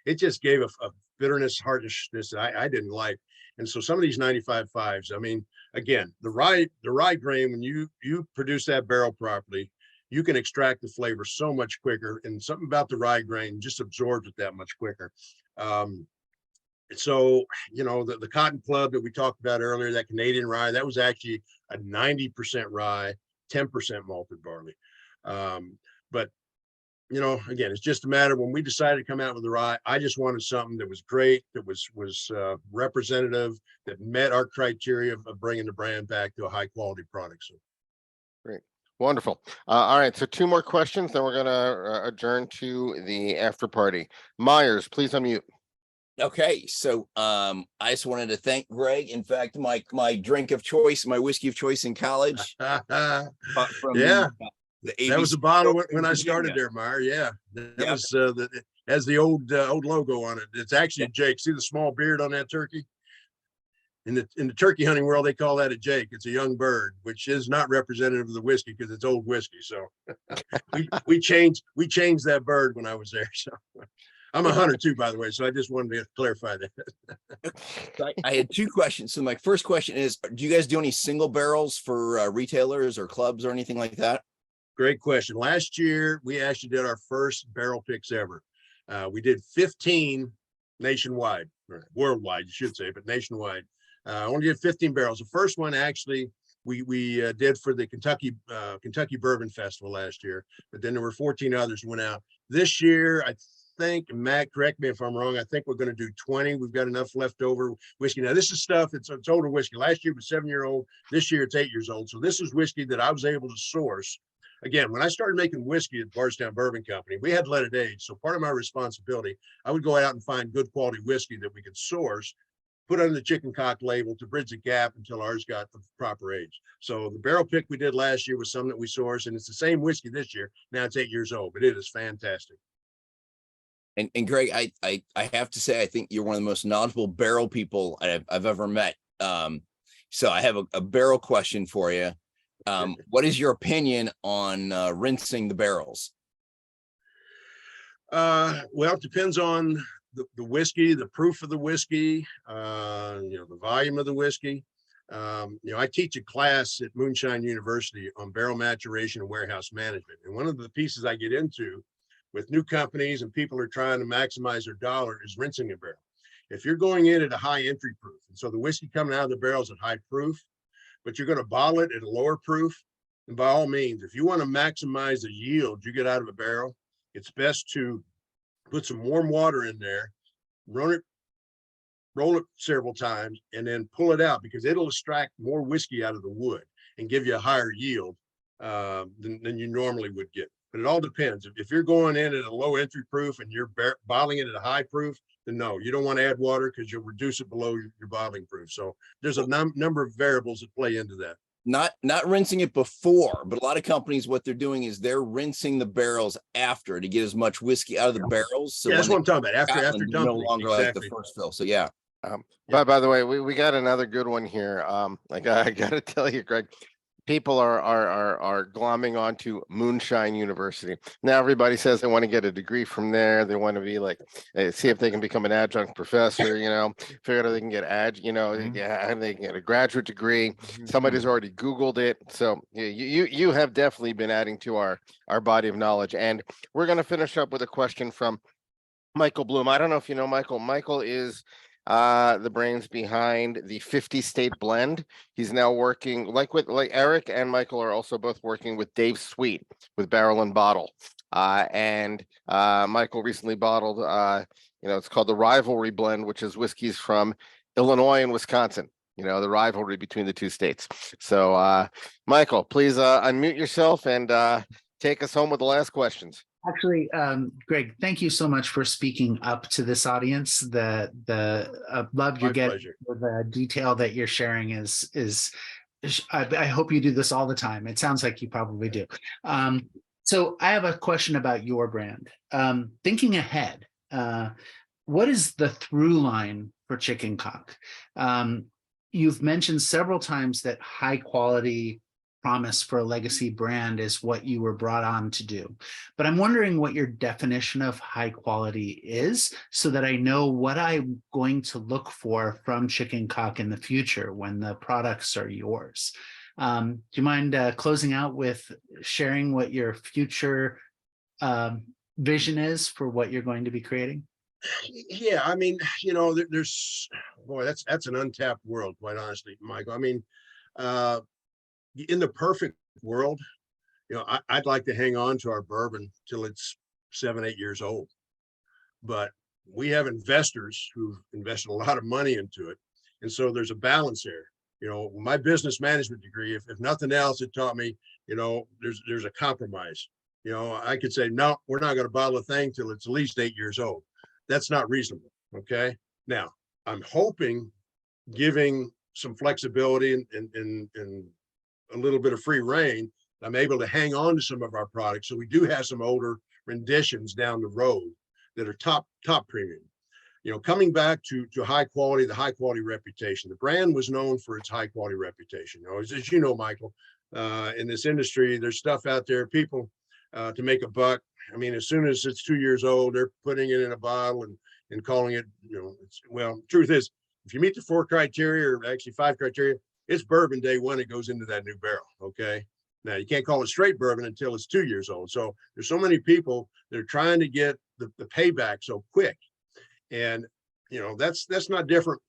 it just gave a bitterness, harshness that I didn't like. And so some of these 95.5s, I mean, again, the rye grain, when you produce that barrel properly, you can extract the flavor so much quicker, and something about the rye grain just absorbs it that much quicker. So, you know, the Cotton Club that we talked about earlier, that Canadian rye, that was actually a 90% rye, 10% malted barley. But, you know, again, it's just a matter when we decided to come out with the rye, I just wanted something that was great, that was representative, that met our criteria of bringing the brand back to a high quality product. So. Great. Wonderful. All right. So 2 more questions, then we're going to adjourn to the after party. Myers, please unmute. Okay, so I just wanted to thank Gregg. In fact, my drink of choice, my whiskey of choice in college. From yeah, the that was a bottle when I started there, Meyer. Yeah, that was has the old logo on it. It's actually a Jake. See the small beard on that turkey? In the turkey hunting world, they call that a Jake. It's a young bird, which is not representative of the whiskey because it's old whiskey. So we changed that bird when I was there. So. I'm a hunter too, by the way, so I just wanted to clarify that. I had 2 questions. So my first question is, do you guys do any single barrels for retailers or clubs or anything like that? Great question. Last year, we actually did our first barrel picks ever. We did 15 nationwide, or worldwide, you should say, but nationwide. Only did 15 barrels. The first one actually we did for the Kentucky Bourbon Festival last year, but then there were 14 others who went out. This year, I think, Matt, correct me if I'm wrong, I think we're going to do 20. We've got enough leftover whiskey. Now, this is stuff, it's older whiskey. Last year it was 7-year-old. This year it's 8 years old. So this is whiskey that I was able to source. Again, when I started making whiskey at Bardstown Bourbon Company, we had let it age. So part of my responsibility, I would go out and find good quality whiskey that we could source, put under the chicken cock label to bridge the gap until ours got the proper age. So the barrel pick we did last year was some that we sourced, and it's the same whiskey this year. Now it's 8 years old, but it is fantastic. And Gregg, I have to say, I think you're one of the most knowledgeable barrel people I've ever met. So I have a barrel question for you. What is your opinion on rinsing the barrels? Well, it depends on the whiskey, the proof of the whiskey, the volume of the whiskey. I teach a class at Moonshine University on barrel maturation and warehouse management. And one of the pieces I get into with new companies and people are trying to maximize their dollar is rinsing a barrel. If you're going in at a high entry proof, and so the whiskey coming out of the barrel is at high proof, but you're going to bottle it at a lower proof, and by all means, if you want to maximize the yield you get out of a barrel, it's best to put some warm water in there, roll it several times, and then pull it out, because it'll extract more whiskey out of the wood and give you a higher yield than you normally would get. But it all depends. If you're going in at a low entry proof and you're bottling it at a high proof, then no, you don't want to add water because you'll reduce it below your bottling proof. So there's a number of variables that play into that. Not rinsing it before, but a lot of companies, what they're doing is they're rinsing the barrels after to get as much whiskey out of the barrels. So yeah, that's what I'm talking about. After dumping, no longer exactly. Like the first fill. So yeah. By the way, we got another good one here. I gotta tell you, Greg, people are glomming onto Moonshine University. Now everybody says they want to get a degree from there. They want to be like, see if they can become an adjunct professor, figure out if they can get they can get a graduate degree. Somebody's already Googled it. So you have definitely been adding to our body of knowledge. And we're going to finish up with a question from Michael Bloom. I don't know if you know Michael. Michael is the brains behind the 50 state blend. He's now working like Eric and Michael are also both working with Dave Sweet with Barrel and Bottle. And Michael recently bottled it's called the Rivalry Blend, which is whiskeys from Illinois and Wisconsin, the rivalry between the two states. So Michael, please unmute yourself and take us home with the last questions. Actually, Greg, thank you so much for speaking up to this audience. The love you're getting, the detail that you're sharing is I hope you do this all the time. It sounds like you probably do. So I have a question about your brand. Thinking ahead, what is the through line for Chicken Cock? You've mentioned several times that high quality promise for a legacy brand is what you were brought on to do. But I'm wondering what your definition of high quality is so that I know what I'm going to look for from Chicken Cock in the future when the products are yours. Do you mind closing out with sharing what your future vision is for what you're going to be creating? Yeah, I mean, there's, boy, that's an untapped world, quite honestly, Michael. I mean, in the perfect world, I'd like to hang on to our bourbon till it's 7-8 years old. But we have investors who've invested a lot of money into it. And so there's a balance there. My business management degree, if nothing else, it taught me, there's a compromise. I could say, no, we're not going to bottle a thing till it's at least 8 years old. That's not reasonable. Okay. Now, I'm hoping giving some flexibility and a little bit of free reign, I'm able to hang on to some of our products. So we do have some older renditions down the road that are top premium. Coming back to high quality, the high quality reputation. The brand was known for its high quality reputation. As you know, Michael, in this industry, there's stuff out there, people to make a buck. I mean, as soon as it's 2 years old, they're putting it in a bottle and calling it, truth is, if you meet the 4 criteria, or actually 5 criteria, it's bourbon day one, it goes into that new barrel. Okay. Now you can't call it straight bourbon until it's 2 years old. So there's so many people that are trying to get the payback so quick. And, that's not different.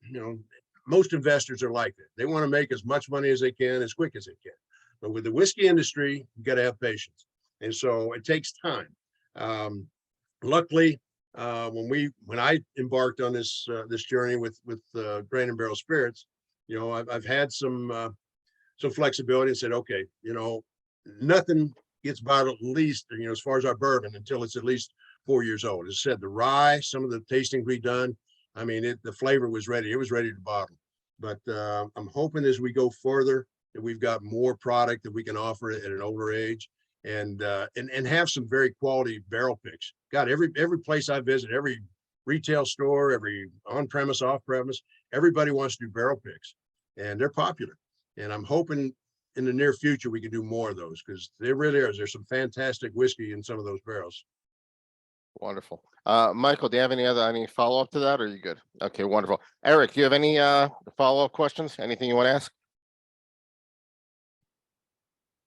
Most investors are like that. They want to make as much money as they can, as quick as they can. But with the whiskey industry, you got to have patience. And so it takes time. Luckily, when I embarked on this journey with Grain and Barrel Spirits, I've had some flexibility and said, okay, nothing gets bottled at least, as far as our bourbon until it's at least 4 years old. As I said, the rye, some of the tastings we done, I mean, the flavor was ready. It was ready to bottle. But I'm hoping as we go further that we've got more product that we can offer at an older age and have some very quality barrel picks. God, every place I visit, every retail store, every on-premise, off-premise, everybody wants to do barrel picks, and they're popular. And I'm hoping in the near future we can do more of those, because there really is. There's some fantastic whiskey in some of those barrels. Wonderful. Michael, do you have any follow-up to that, or are you good? Okay, wonderful. Eric, do you have any follow-up questions? Anything you want to ask?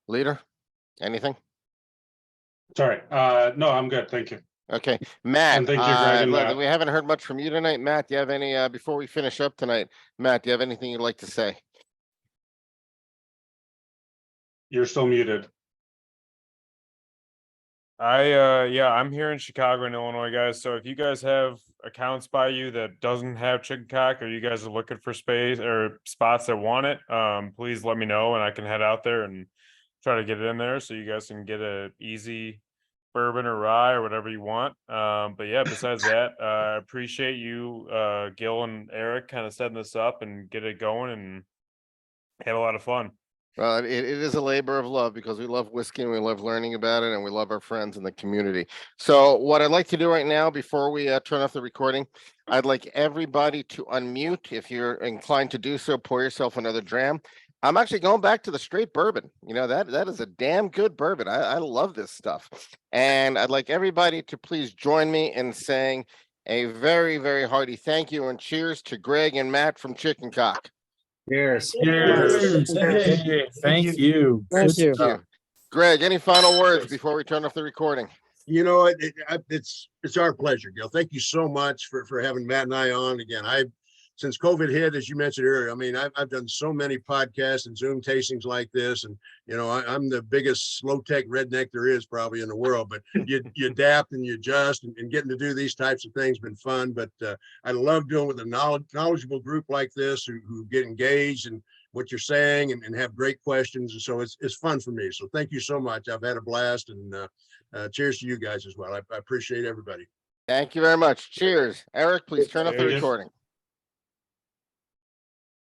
Leader, anything? Sorry, no, I'm good, thank you. Okay, Matt, And thank you, Greg and Matt. we haven't heard much from you tonight. Matt, do you have any, before we finish up tonight, Matt, do you have anything you'd like to say? You're still muted. I'm here in Chicago and Illinois, guys. So if you guys have accounts by you that doesn't have chicken cock, or you guys are looking for space or spots that want it, please let me know and I can head out there and try to get it in there so you guys can get a easy bourbon or rye or whatever you want. But yeah, besides that, I appreciate you, Gil and Eric, kind of setting this up and get it going and have a lot of fun. Well, it is a labor of love because we love whiskey and we love learning about it and we love our friends in the community. So what I'd like to do right now, before we turn off the recording, I'd like everybody to unmute. If you're inclined to do so, pour yourself another dram. I'm actually going back to the straight bourbon. You know, that is a damn good bourbon. I love this stuff. And I'd like everybody to please join me in saying a very, very hearty thank you and cheers to Greg and Matt from Chicken Cock. Cheers. Cheers. Hey, thank you. Thank you. Greg, any final words before we turn off the recording? You know, it's our pleasure, Gil. Thank you so much for having Matt and I on again. Since COVID hit, as you mentioned earlier, I mean, I've done so many podcasts and Zoom tastings like this, and you know, I'm the biggest slow tech redneck there is probably in the world. But you adapt and you adjust, and getting to do these types of things been fun. But I love doing with a knowledgeable group like this who get engaged in what you're saying and have great questions, and so it's fun for me. So thank you so much. I've had a blast, and cheers to you guys as well. I appreciate everybody. Thank you very much. Cheers. Eric, please turn off the recording.